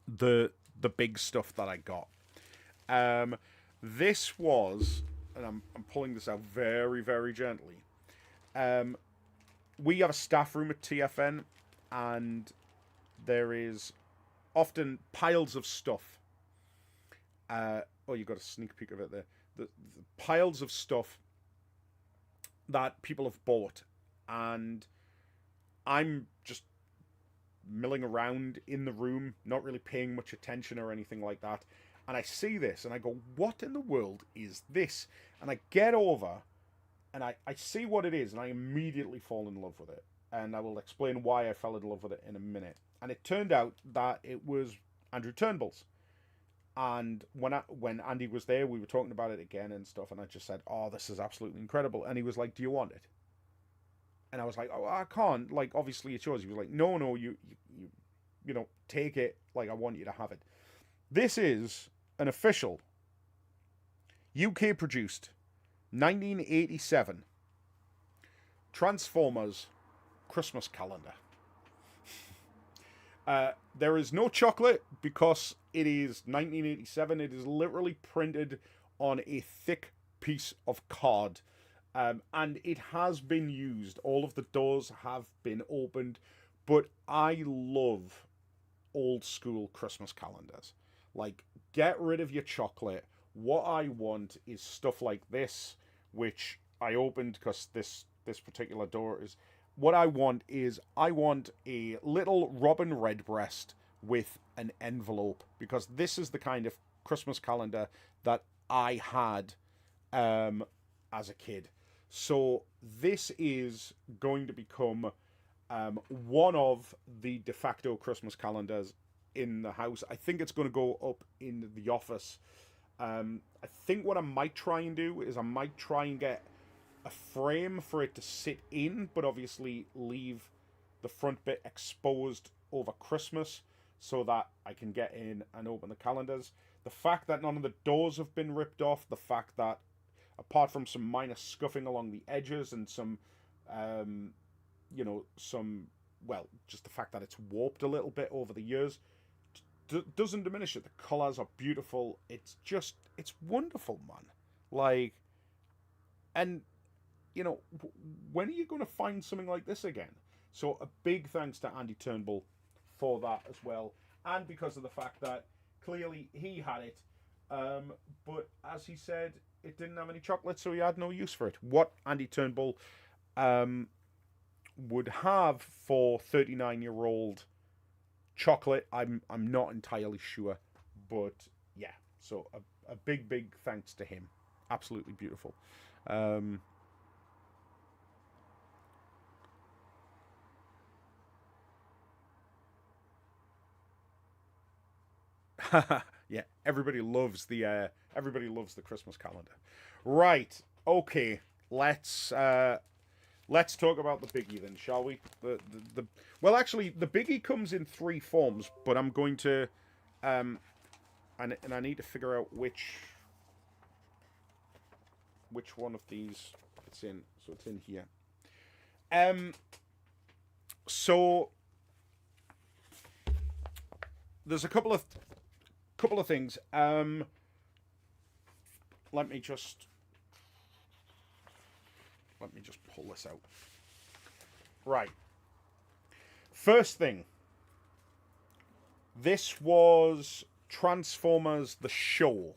the big stuff that I got. This was, and I'm pulling this out very very gently. Um, we have a staff room at TFN, and there is often piles of stuff. Oh, you got a sneak peek of it there. The piles of stuff that people have bought, and I'm just milling around in the room, not really paying much attention or anything like that. And I see this, and I go, "What in the world is this?" And I get over, and I see what it is, and I immediately fall in love with it. And I will explain why I fell in love with it in a minute. And it turned out that it was Andrew Turnbull's. And when Andy was there, we were talking about it again and stuff, and I just said, "Oh, this is absolutely incredible." And he was like, "Do you want it?" And I was like, "Oh, I can't. Like, obviously it's yours." He was like, "No, no, you take it. Like, I want you to have it." This is an official UK produced 1987 Transformers Christmas calendar. There is no chocolate because it is 1987. It is literally printed on a thick piece of card. And it has been used. All of the doors have been opened. But I love old school Christmas calendars. Like, get rid of your chocolate. What I want is stuff like this, which I opened because this particular door is. What I want is I want a little Robin Redbreast with an envelope, because this is the kind of Christmas calendar that I had as a kid. So this is going to become one of the de facto Christmas calendars in the house. I think it's going to go up in the office. I think what I might try and do is I might try and get a frame for it to sit in, but obviously leave the front bit exposed over Christmas so that I can get in and open the calendars. The fact that none of the doors have been ripped off, the fact that apart from some minor scuffing along the edges and some, just the fact that it's warped a little bit over the years, doesn't diminish it. The colours are beautiful. It's wonderful, man. Like, and when are you going to find something like this again? So a big thanks to Andy Turnbull for that as well, and because of the fact that clearly he had it, but as he said, it didn't have any chocolate, so he had no use for it. What Andy Turnbull um, would have for 39-year-old chocolate, I'm not entirely sure, but yeah. So a big thanks to him. Absolutely beautiful. Um, yeah, everybody loves the Christmas calendar. Right. Okay. Let's uh let's talk about the biggie then, shall we? The well, actually, the biggie comes in three forms, but I'm going to um and I need to figure out which one of these it's in. So it's in here. Um. So there's a couple of things. Let me just let me just pull this out. Right. First thing. This was Transformers the show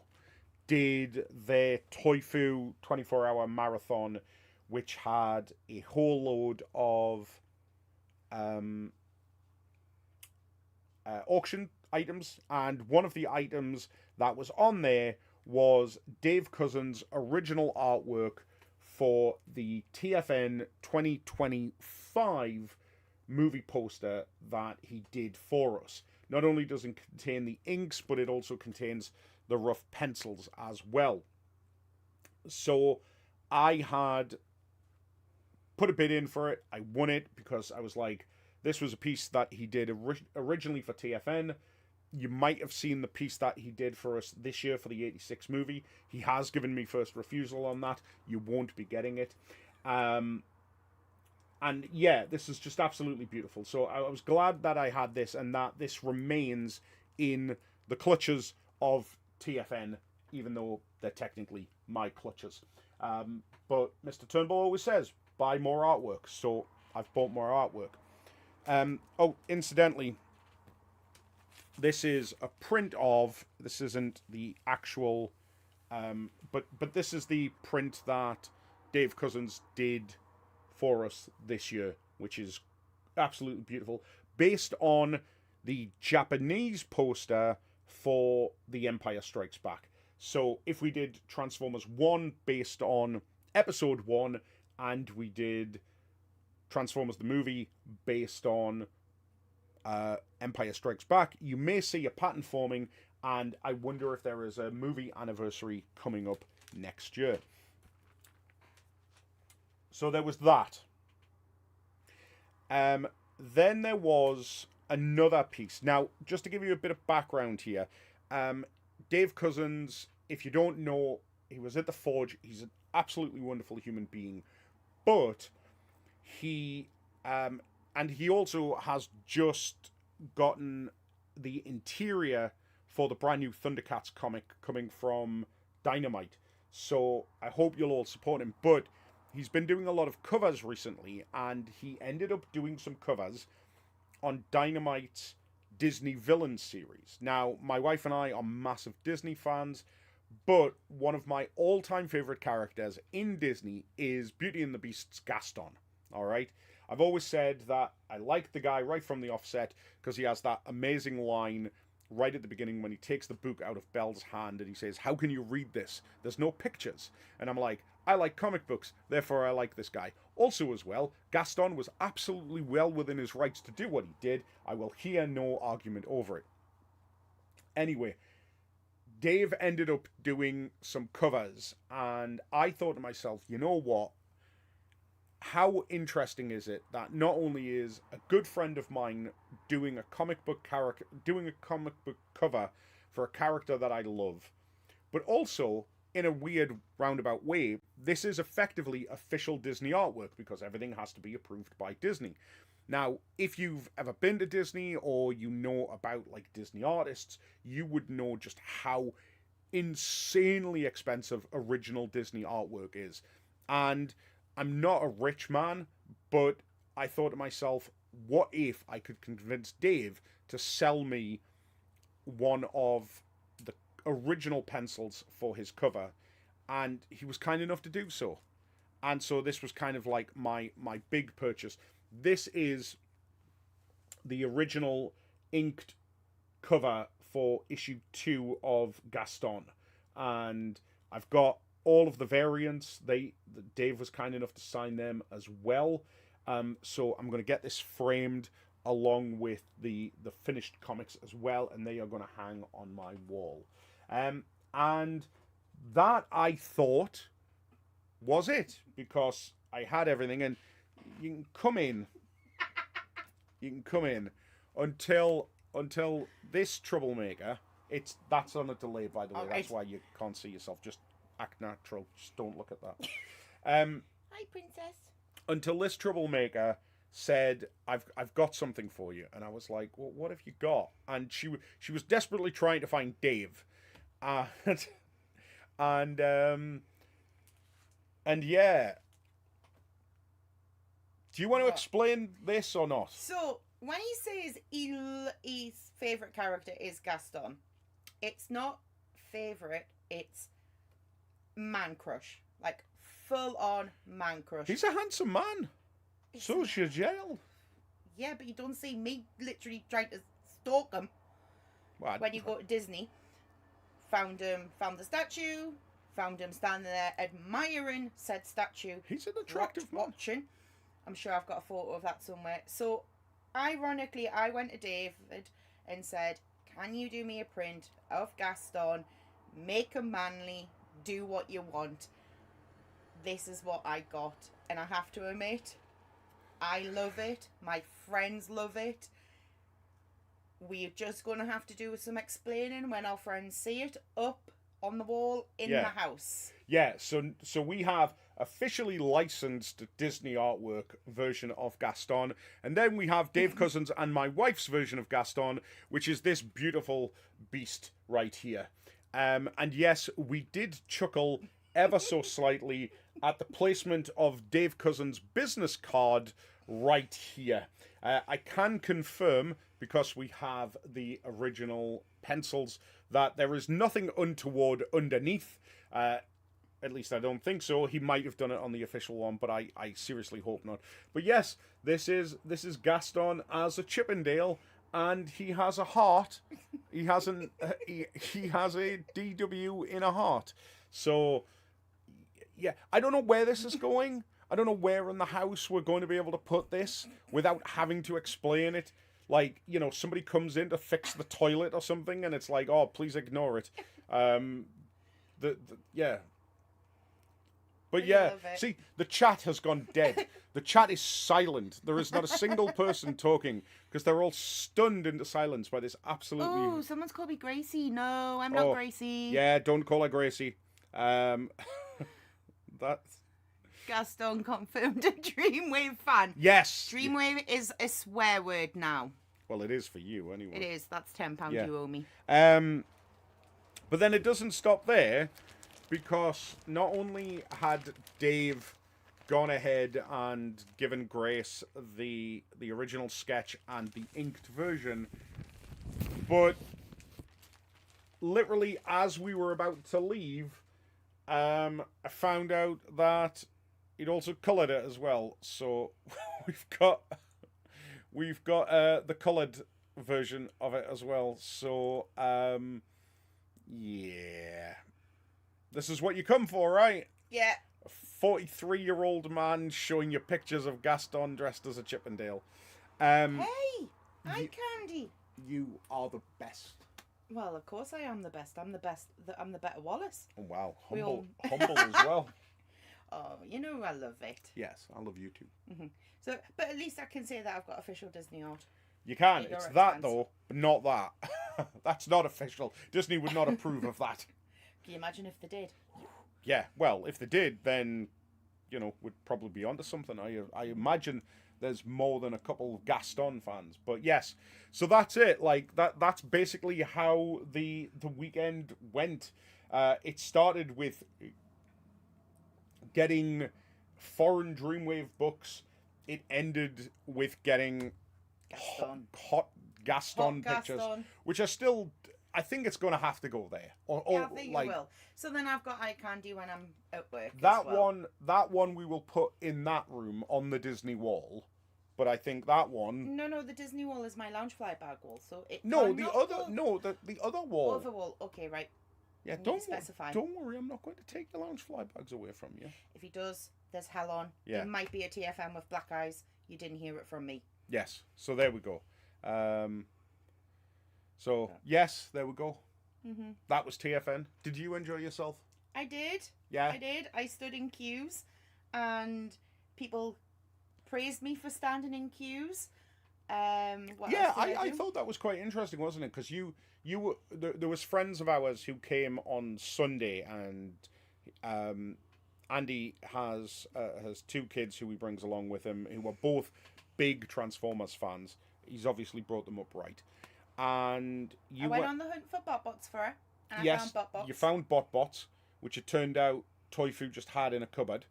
did their Toifu 24-hour marathon, which had a whole load of um, auction items, and one of the items that was on there was Dave Cousins' original artwork for the TFN 2025 movie poster that he did for us. Not only does it contain the inks, but it also contains the rough pencils as well. So I had put a bid in for it. I won it because I was like, this was a piece that he did originally for TFN. You might have seen the piece that he did for us this year for the 86 movie. He has given me first refusal on that. You won't be getting it. And yeah, this is just absolutely beautiful. So I was glad that I had this and that this remains in the clutches of TFN, even though they're technically my clutches. But Mr. Turnbull always says, buy more artwork. So I've bought more artwork. Oh, incidentally, this is a print of. This isn't the actual, but this is the print that Dave Cousins did for us this year, which is absolutely beautiful, based on the Japanese poster for The Empire Strikes Back. So if we did Transformers 1 based on Episode 1, and we did Transformers the movie based on Empire Strikes Back, you may see a pattern forming, and I wonder if there is a movie anniversary coming up next year. So there was that. Then there was another piece. Now, just to give you a bit of background here, Dave Cousins, if you don't know, he was at the Forge. He's an absolutely wonderful human being, but he and he also has just gotten the interior for the brand new Thundercats comic coming from Dynamite. So I hope you'll all support him. But he's been doing a lot of covers recently, and he ended up doing some covers on Dynamite's Disney Villain series. Now, my wife and I are massive Disney fans, but one of my all-time favorite characters in Disney is Beauty and the Beast's Gaston. All right? I've always said that I like the guy right from the offset because he has that amazing line right at the beginning when he takes the book out of Belle's hand and he says, "How can you read this? There's no pictures." And I'm like, I like comic books, therefore I like this guy. Also as well, Gaston was absolutely well within his rights to do what he did. I will hear no argument over it. Anyway, Dave ended up doing some covers, and I thought to myself, you know what? How interesting is it that not only is a good friend of mine doing a comic book cover for a character that I love, but also in a weird roundabout way, this is effectively official Disney artwork because everything has to be approved by Disney. Now, if you've ever been to Disney or you know about like Disney artists, you would know just how insanely expensive original Disney artwork is. And I'm not a rich man, but I thought to myself, what if I could convince Dave to sell me one of the original pencils for his cover, and he was kind enough to do so. And so this was kind of like my big purchase. This is the original inked cover for issue 2 of Gaston, and I've got all of the variants. Dave was kind enough to sign them as well. So I'm going to get this framed along with the finished comics as well, and they are going to hang on my wall. And that, I thought, was it, because I had everything, and you can come in. You can come in until this troublemaker. That's on a delay, by the way. That's why you can't see yourself. Just act natural. Just don't look at that. Hi, princess. Until this troublemaker said, "I've got something for you," and I was like, "Well, what have you got?" And she was desperately trying to find Dave, and yeah. Do you want to explain this or not? So, when he says his favourite character is Gaston, it's not favourite, it's man crush. Like, full-on man crush. He's a handsome man. So is Giselle. Yeah, but you don't see me literally trying to stalk him. When you go to Disney. Found the statue, found him standing there admiring said statue. He's an attractive man. Watching. I'm sure I've got a photo of that somewhere. So, ironically, I went to David and said, can you do me a print of Gaston? Make him manly. Do what you want. This is what I got. And I have to admit, I love it. My friends love it. We're just going to have to do some explaining when our friends see it up on the wall in the house. Yeah, so we have officially licensed Disney artwork version of Gaston, and then we have Dave Cousins and my wife's version of Gaston, which is this beautiful beast right here. And yes, we did chuckle ever so slightly at the placement of Dave Cousins' business card right here. I can confirm, because we have the original pencils, that there is nothing untoward underneath. At least I don't think so. He might have done it on the official one, but I seriously hope not. But yes, this is Gaston as a Chippendale, and he has a heart. He has he has a DW in a heart. So yeah, I don't know where this is going. I don't know where in the house we're going to be able to put this without having to explain it. Like, you know, somebody comes in to fix the toilet or something, and it's like, oh, please ignore it. Yeah. But yeah, see, the chat has gone dead. The chat is silent. There is not a single person talking, because they're all stunned into silence by this absolutely... Oh, someone's called me Gracie. No, I'm not Gracie. Yeah, don't call her Gracie. That's... Gaston confirmed a Dreamwave fan. Yes. Dreamwave is a swear word now. Well, it is for you, anyway. It is. That's £10 you owe me. But then it doesn't stop there, because not only had Dave gone ahead and given Grace the original sketch and the inked version, but literally as we were about to leave, I found out that he'd also coloured it as well. So we've got the coloured version of it as well. So yeah, this is what you come for, right? Yeah. A 43-year-old man showing you pictures of Gaston dressed as a Chippendale. Hey, hi, Candy. You are the best. Well, of course I am the best. I'm the best. I'm the better Wallace. Oh, wow. Humble as well. Oh, you know I love it. Yes, I love you too. Mm-hmm. So, but at least I can say that I've got official Disney art. You can. It's that, though, but not that. That's not official. Disney would not approve of that. Can you imagine if they did? Yeah, well, if they did, then, you know, we'd probably be onto something. I imagine there's more than a couple of Gaston fans. But yes, so that's it. Like, that's basically how the weekend went. It started with getting foreign Dreamwave books it ended with getting Gaston. hot Gaston Hot pictures, Gaston. which are still. I think it's going to have to go there. Or Yeah, I think like, it will. So then I've got eye candy when I'm at work. that as well. one we will put in that room on the Disney wall. But I think that one. No, the Disney wall is my Loungefly bag wall, so it No, the cannot other go no, the other wall. Other wall. Okay, right. Yeah, You need to specify. don't worry. I'm not going to take the lounge fly bags away from you. If he does, there's hell on. Yeah. There might be a TFN with black eyes. You didn't hear it from me. Yes. So there we go. So yes, there we go. Mm-hmm. That was TFN. Did you enjoy yourself? I did. Yeah. I did. I stood in queues, and people praised me for standing in queues. What Yeah, else did I do? thought that was quite interesting, wasn't it? Because you were there was friends of ours who came on Sunday, and Andy has two kids who he brings along with him who are both big Transformers fans. He's obviously brought them up right, and I went on the hunt for BotBots for her, and I found BotBots. You found BotBots, which it turned out Toy Food just had in a cupboard.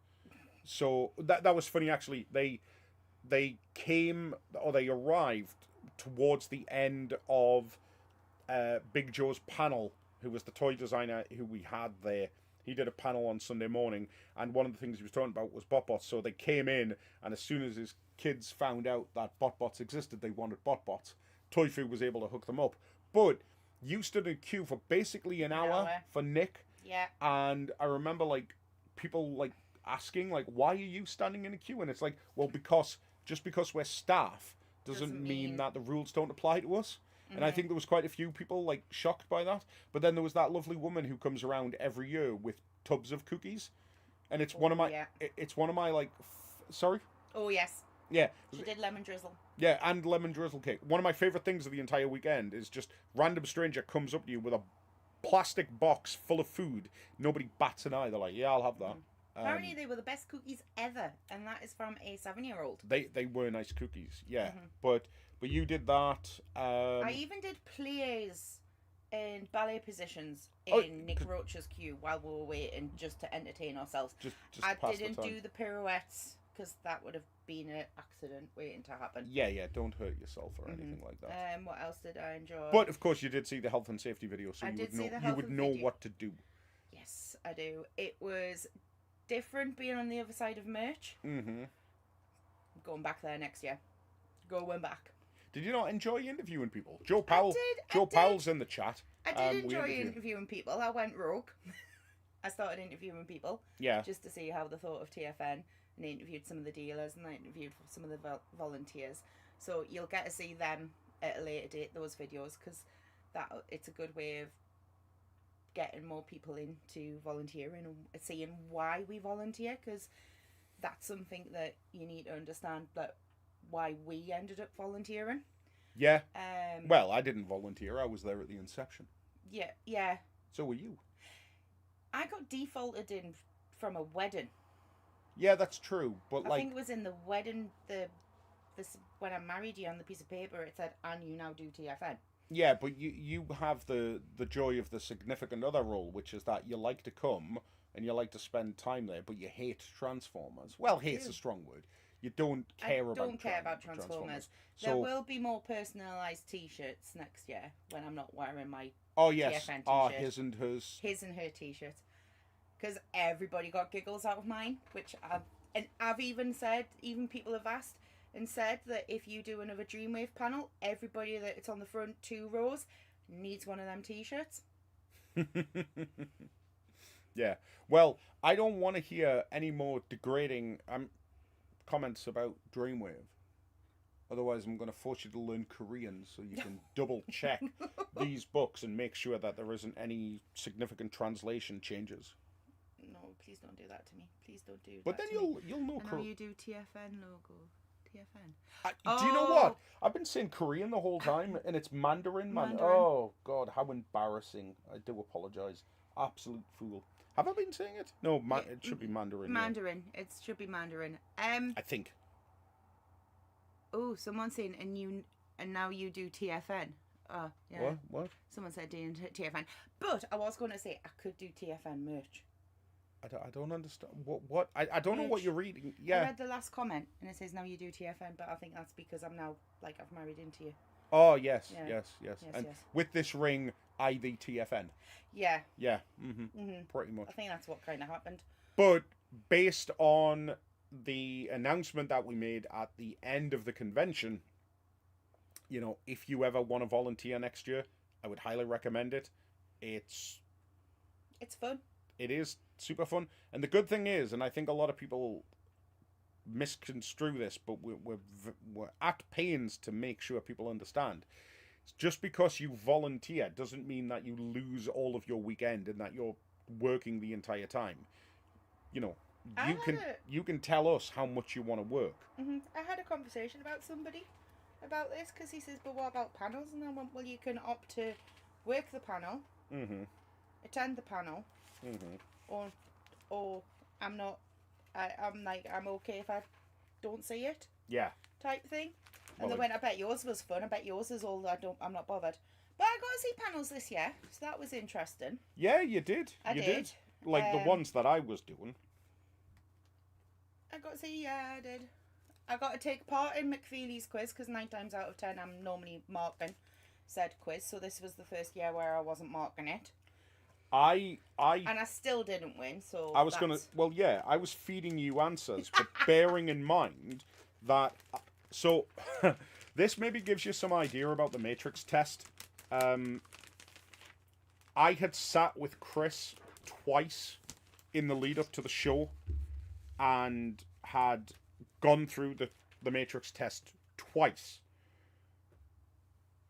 So that was funny actually. They came or they arrived towards the end of Big Joe's panel, who was the toy designer who we had there. He did a panel on Sunday morning, and one of the things he was talking about was BotBots. So they came in, and as soon as his kids found out that BotBots existed, they wanted BotBots. Toy Food was able to hook them up. But you stood in queue for basically an hour for Nick. Yeah. And I remember like people like asking like, why are you standing in a queue? And it's like, well, because just because we're staff doesn't mean that the rules don't apply to us. Mm-hmm. And I think there was quite a few people like shocked by that. But then there was that lovely woman who comes around every year with tubs of cookies, and it's one of my it's one of my like sorry. Oh yes. Yeah. She did lemon drizzle. Yeah, and lemon drizzle cake. One of my favorite things of the entire weekend is just random stranger comes up to you with a plastic box full of food. Nobody bats an eye. They're like, yeah, I'll have that. Mm-hmm. Apparently they were the best cookies ever, and that is from a 7-year-old. They were nice cookies, yeah. Mm-hmm. But you did that. I even did plies in ballet positions in Nick Roach's queue while we were waiting just to entertain ourselves. Just I didn't do the pirouettes because that would have been an accident waiting to happen. Yeah, don't hurt yourself or anything like that. What else did I enjoy? But of course you did see the health and safety video, so you would know what to do. Yes, I do. It was different being on the other side of merch. Mm-hmm. Going back there next year. Going back. Did you not enjoy interviewing people? Joe Powell. Joe Powell's in the chat. I did enjoy interviewing people. I went rogue. I started interviewing people. Yeah. Just to see how they thought of TFN, and I interviewed some of the dealers, and I interviewed some of the volunteers. So you'll get to see them at a later date, those videos, because it's a good way of getting more people into volunteering and seeing why we volunteer, because that's something that you need to understand, that why we ended up volunteering. Yeah. Well, I didn't volunteer. I was there at the inception. Yeah. So were you. I got defaulted in from a wedding. Yeah, that's true. But I think it was in the wedding, when I married you, on the piece of paper it said, and you now do TFN. Yeah, but you have the joy of the significant other role, which is that you like to come and you like to spend time there, but you hate Transformers. Well, hate's a strong word. You don't care about Transformers. So, there will be more personalised T-shirts next year when I'm not wearing my yes. TFN T-shirt. His and hers. His and her T-shirts. Because everybody got giggles out of mine, which I've even said, even people have asked and said that if you do another Dreamwave panel, everybody that's on the front 2 rows needs one of them T-shirts. Yeah. Well, I don't want to hear any more degrading comments about Dreamwave. Otherwise, I'm going to force you to learn Korean so you can double check these books and make sure that there isn't any significant translation changes. No, please don't do that to me. Please don't do but that then to you'll know Korean. You do TFN logo. TFN. Do you know what? I've been saying Korean the whole time, and it's Mandarin, man. Oh, God, how embarrassing. I do apologise. Absolute fool. Have I been saying it? No, it should be Mandarin. Mandarin. Yeah. It should be Mandarin. I think. Oh, someone's saying, and now you do TFN. Oh, yeah. What? Someone said doing TFN. But I was going to say I could do TFN merch. I don't understand what I don't know what Which- you're reading. I Yeah. read the last comment and it says now you do TFN, but I think that's because I'm now like I've married into you. Oh yes, Yeah. yes, yes. Yes, And yes. with this ring, I the TFN. Yeah. Yeah. Mhm. Pretty much. I think that's what kind of happened. But based on the announcement that we made at the end of the convention, you know, if you ever want to volunteer next year, I would highly recommend it. It's It's fun. it is super fun, and the good thing is, and I think a lot of people misconstrue this, but we're at pains to make sure people understand. Just because you volunteer doesn't mean that you lose all of your weekend and that you're working the entire time. You know, I had you can tell us how much you want to work. I had a conversation about somebody about this because he says, "But what about panels?" And I went, "Well, you can opt to work the panel, attend the panel, or I'm not. I'm like I'm okay if I don't see it." Yeah. Type thing. And Well, they went, "I bet yours was fun. I bet yours is all. I'm not bothered." But I got to see panels this year, so that was interesting. Yeah, you did. I you did. Like the ones that I was doing. I got to see, yeah, I did. I got to take part in McFeely's quiz because 9 times out of 10 I'm normally marking said quiz. So this was the first year where I wasn't marking it, I and I still didn't win. So I was gonna. Well, yeah, I was feeding you answers, but bearing in mind that. So, this maybe gives you some idea about the Matrix test. I had sat with Chris twice in the lead up to the show, and had gone through the Matrix test twice.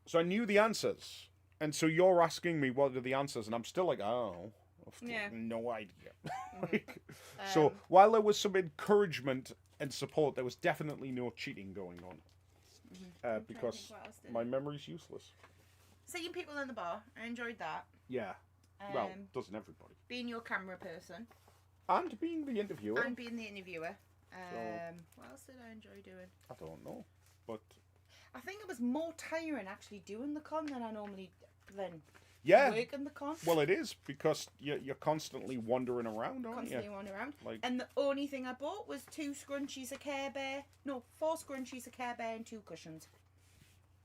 So I knew the answers, and so you're asking me what are the answers, and I'm still like, oh, I've no idea. So while there was some encouragement and support, there was definitely no cheating going on, because my memory's useless. Seeing people in the bar, I enjoyed that. Yeah. Well, doesn't everybody? Being your camera person. And being the interviewer. And being the interviewer. What else did I enjoy doing? I don't know, but I think it was more tiring actually doing the con than I normally than yeah, working the con. well, it is because you're constantly wandering around, aren't Constantly you? wandering around. Like, And the only thing I bought was 2 scrunchies, a Care Bear. No, 4 scrunchies, a Care Bear, and 2 cushions.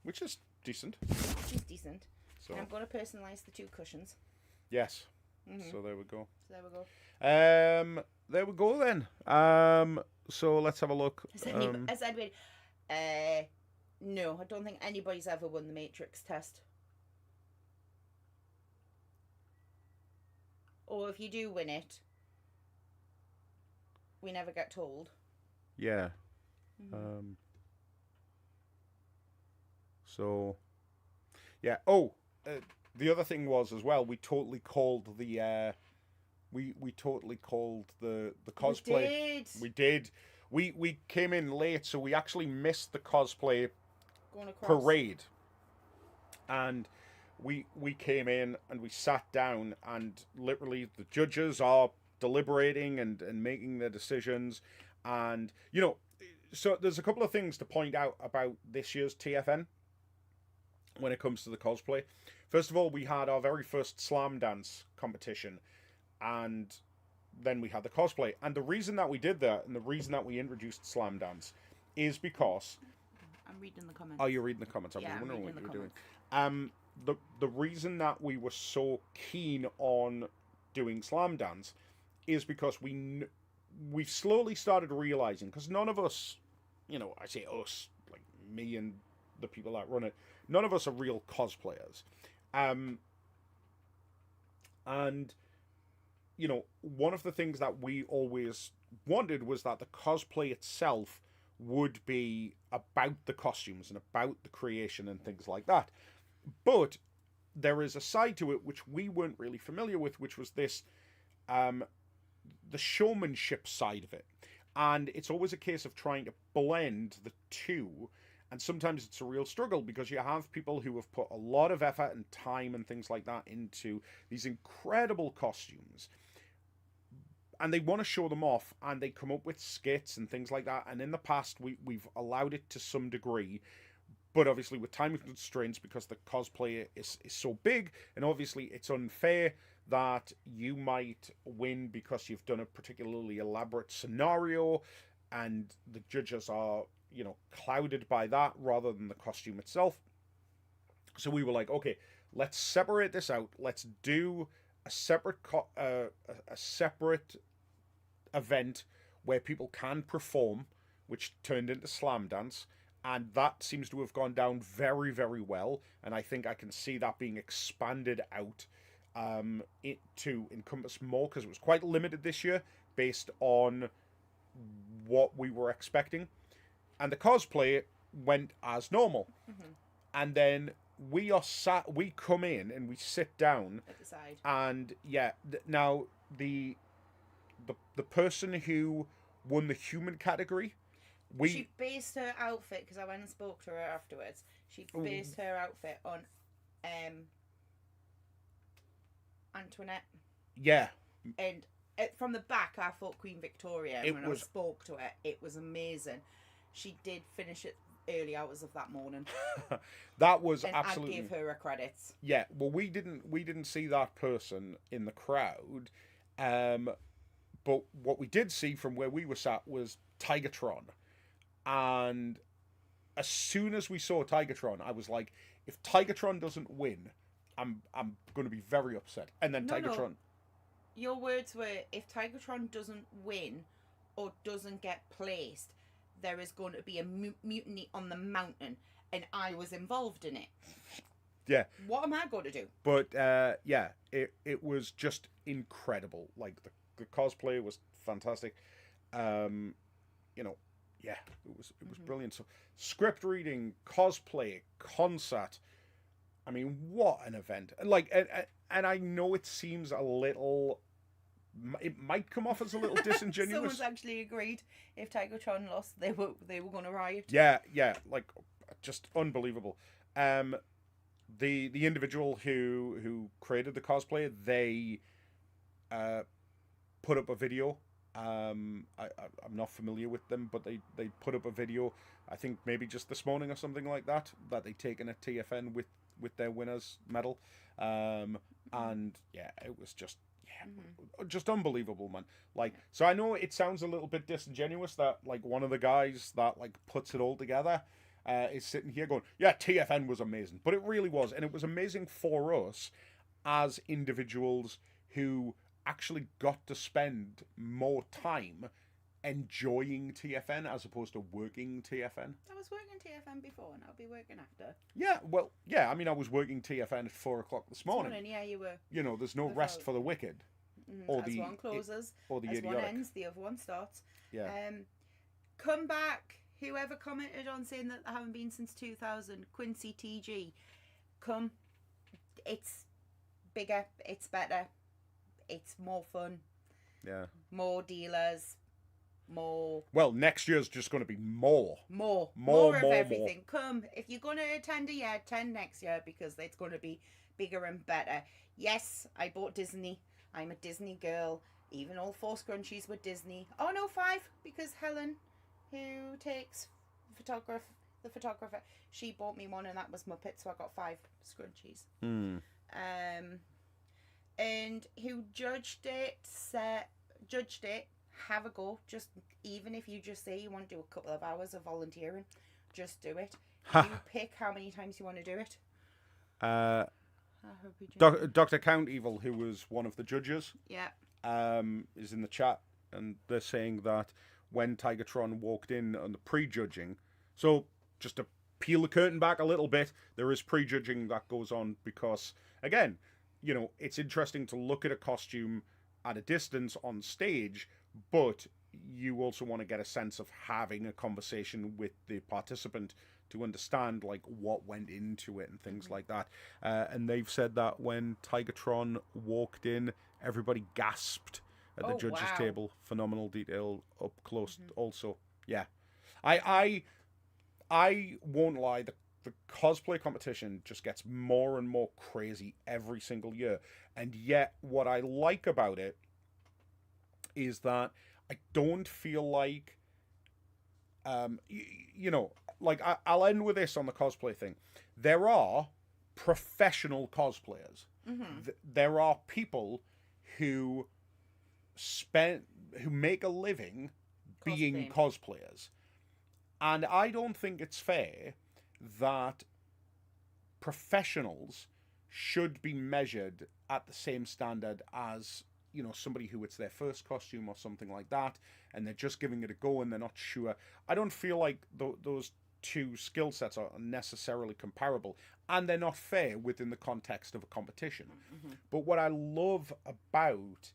which is decent. Which is decent. So And I'm going to personalise the 2 cushions. yes. So there we go. So there we go. There we go then. So let's have a look. Has anybody... no, I don't think anybody's ever won the Matrix test. Or if you do win it, we never get told. Yeah. So, yeah. Oh, the other thing was as well. We totally called the we totally called the cosplay. We did. We did. We came in late, so we actually missed the cosplay Going across. parade. And we came in and we sat down, and literally the judges are deliberating and making their decisions. And you know, so there's a couple of things to point out about this year's TFN when it comes to the cosplay. First of all, we had our very first slam dance competition, and then we had the cosplay. And the reason that we did that, and the reason that we introduced slam dance, is because I'm reading the comments. oh, you're reading the comments. I was wondering what you were doing. The reason that we were so keen on doing slam dance is because we've slowly started realizing, because none of us, you know, I say us, like me and the people that run it, none of us are real cosplayers. And, you know, one of the things that we always wanted was that the cosplay itself would be about the costumes and about the creation and things like that. But there is a side to it which we weren't really familiar with, which was this, the showmanship side of it. And it's always a case of trying to blend the two. And sometimes it's a real struggle because you have people who have put a lot of effort and time and things like that into these incredible costumes. And they want to show them off, and they come up with skits and things like that. And in the past, we've allowed it to some degree. But obviously with time constraints, because the cosplay is so big, and obviously it's unfair that you might win because you've done a particularly elaborate scenario, and the judges are, clouded by that rather than the costume itself. So we were like, okay, let's separate this out. Let's do a separate a separate event where people can perform, which turned into Slam Dance, and that seems to have gone down very, very well. And I think I can see that being expanded out to encompass more, because it was quite limited this year based on what we were expecting. And the cosplay went as normal. Mm-hmm. And then we come in and we sit down At the side. and now the person who won the human category, She based her outfit, because I went and spoke to her afterwards. She based her outfit on Antoinette. Yeah. And from the back, I thought Queen Victoria. And when I spoke to her, it was amazing. She did finish it early hours of that morning. That was and absolutely. I give her a credit. Yeah. Well, we didn't see that person in the crowd, but what we did see from where we were sat was Tigatron, and as soon as we saw Tigatron, I was like, if Tigatron doesn't win, I'm going to be very upset. And then Tigatron. No. Your words were, if Tigatron doesn't win or doesn't get placed, there is going to be a mutiny on the mountain, and I was involved in it. Yeah. What am I going to do? But it was just incredible. Like the cosplay was fantastic. It was brilliant. So script reading, cosplay, concert. I mean, what an event! And I know it seems a little. It might come off as a little disingenuous. Someone's actually agreed if Tigatron lost, they were going to riot. Yeah, like just unbelievable. The individual who created the cosplay, they put up a video. I'm not familiar with them, but they put up a video, I think maybe just this morning or something like that they'd taken at TFN with their winners medal. And it was just just unbelievable, man. Like, so I know it sounds a little bit disingenuous that like one of the guys that like puts it all together is sitting here going, yeah, TFN was amazing, but it really was, and it was amazing for us as individuals who actually got to spend more time enjoying TFN as opposed to working TFN. I was working TFN before, and I'll be working after. Yeah, well, yeah. I mean, I was working TFN at 4:00 this morning. Yeah, you were. There's no rest for the wicked. Or as one closes, or the as idiotic. one ends, the other one starts. Yeah. Come back. Whoever commented on saying that they haven't been since 2000, Quincy TG, come. It's bigger. It's better. It's more fun. Yeah. More dealers. More. Well, next year's just going to be more. More of everything. Come. If you're going to attend a year, attend next year, because it's going to be bigger and better. Yes, I bought Disney. I'm a Disney girl. Even all 4 scrunchies were Disney. Oh no, 5, because Helen, who takes the photographer, she bought me one, and that was Muppet, so I got 5 scrunchies. And who judged it, have a go. Just, even if you just say you want to do a couple of hours of volunteering, just do it. You pick how many times you want to do it. Dr. Count Evil, who was one of the judges, is in the chat, and they're saying that when Tigatron walked in on the pre-judging, so just to peel the curtain back a little bit, there is pre-judging that goes on because, again, it's interesting to look at a costume at a distance on stage, but you also want to get a sense of having a conversation with the participant to understand like what went into it and things like that. And they've said that when Tigatron walked in, everybody gasped at the judges' table. Phenomenal detail up close. Also, yeah, I won't lie. The cosplay competition just gets more and more crazy every single year, and yet what I like about it is that I don't feel like I'll end with this on the cosplay thing. There are professional cosplayers. There are people who who make a living being cosplayers. And I don't think it's fair that professionals should be measured at the same standard as, you know, somebody who it's their first costume or something like that, and they're just giving it a go and they're not sure. I don't feel like those two skill sets are necessarily comparable, and they're not fair within the context of a competition. But what I love about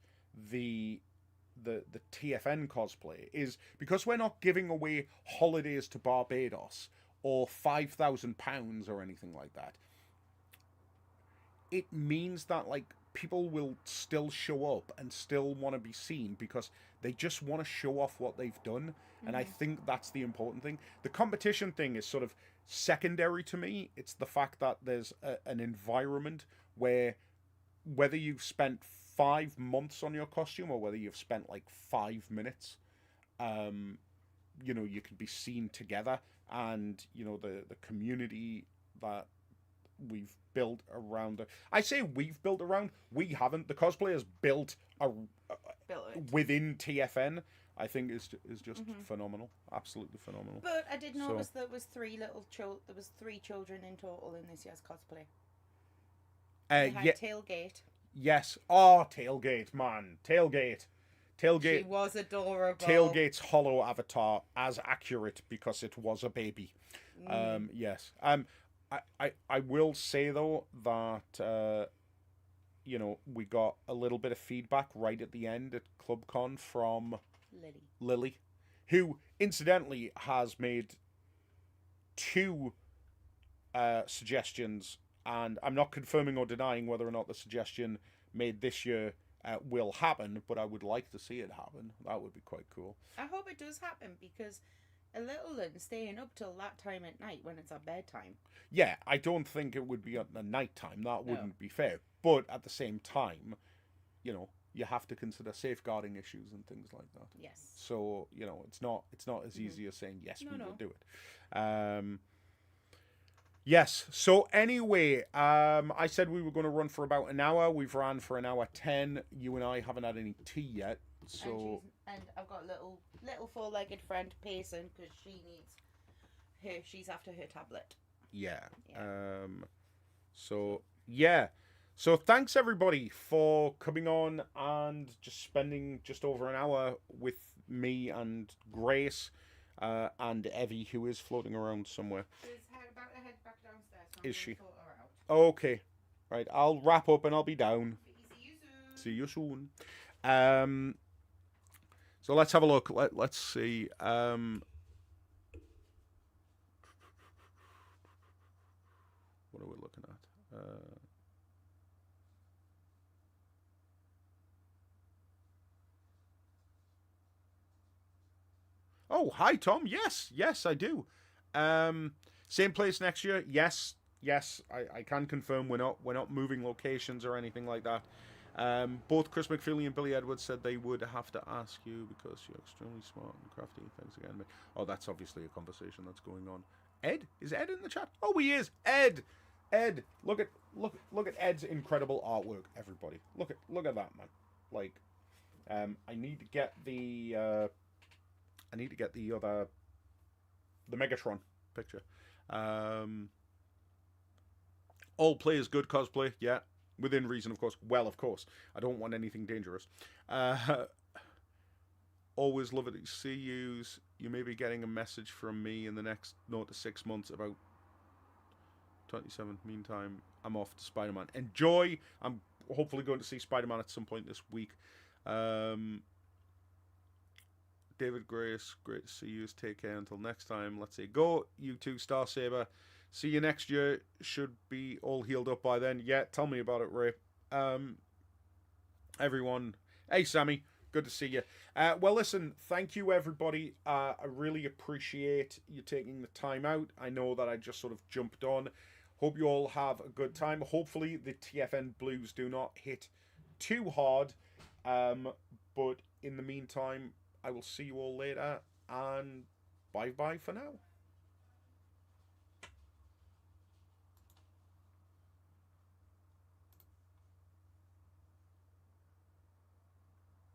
the TFN cosplay is because we're not giving away holidays to Barbados or £5,000 or anything like that. It means that like people will still show up and still want to be seen because they just want to show off what they've done. And I think that's the important thing. The competition thing is sort of secondary to me. It's the fact that there's an environment where whether you've spent 5 months on your costume or whether you've spent like 5 minutes, you know, you can be seen together, and you know the community that we've built around. I say we've built around. We haven't. The cosplayers built within TFN. I think is just phenomenal, absolutely phenomenal. But I did notice there was three children in total in this year's cosplay. Tailgate. Yes. Oh, Tailgate, man. Tailgate. She was adorable. Tailgate's hollow avatar as accurate because it was a baby. Yes. I will say though that you know, we got a little bit of feedback right at the end at ClubCon from Lily, who incidentally has made 2 suggestions, and I'm not confirming or denying whether or not the suggestion made this year will happen, but I would like to see it happen. That would be quite cool. I hope it does happen, because a little one staying up till that time at night when it's our bedtime. Yeah, I don't think it would be at the night time. That wouldn't be fair. But at the same time, you know, you have to consider safeguarding issues and things like that. Yes. So, you know, it's not as easy as saying yes, we will do it. Yes. So anyway, I said we were going to run for about an hour. We've ran for an hour 10. You and I haven't had any tea yet. So and I've got a little 4-legged friend pacing because she's after her tablet. Yeah. So yeah. So thanks everybody for coming on and just spending just over an hour with me and Grace and Evie, who is floating around somewhere. She's about to head back downstairs. So is she? Okay. Right. I'll wrap up and I'll be down. See you soon. So let's have a look. Let's see. What are we looking at? Oh, hi Tom. Yes, I do. Same place next year. Yes. I can confirm we're not moving locations or anything like that. Both Chris McFeely and Billy Edwards said they would have to ask you because you're extremely smart and crafty. Thanks again, mate. Oh, that's obviously a conversation that's going on. Ed? Is Ed in the chat? Oh, he is. Ed. Look at Ed's incredible artwork. Everybody, look at that, man. Like, I need to get the the Megatron picture. All players good cosplay, yeah. Within reason, of course. Well, of course. I don't want anything dangerous. Always love it to see yous. You may be getting a message from me in the next 0 to 6 months about 27. Meantime, I'm off to Spider-Man. Enjoy. I'm hopefully going to see Spider-Man at some point this week. David Grace, great to see you. Take care until next time. Let's say go. You too, Star Saber. See you next year. Should be all healed up by then. Yeah, tell me about it, Ray. Everyone. Hey, Sammy. Good to see you. Well, listen, thank you, everybody. I really appreciate you taking the time out. I know that I just sort of jumped on. Hope you all have a good time. Hopefully, the TFN Blues do not hit too hard. But in the meantime, I will see you all later. And bye-bye for now.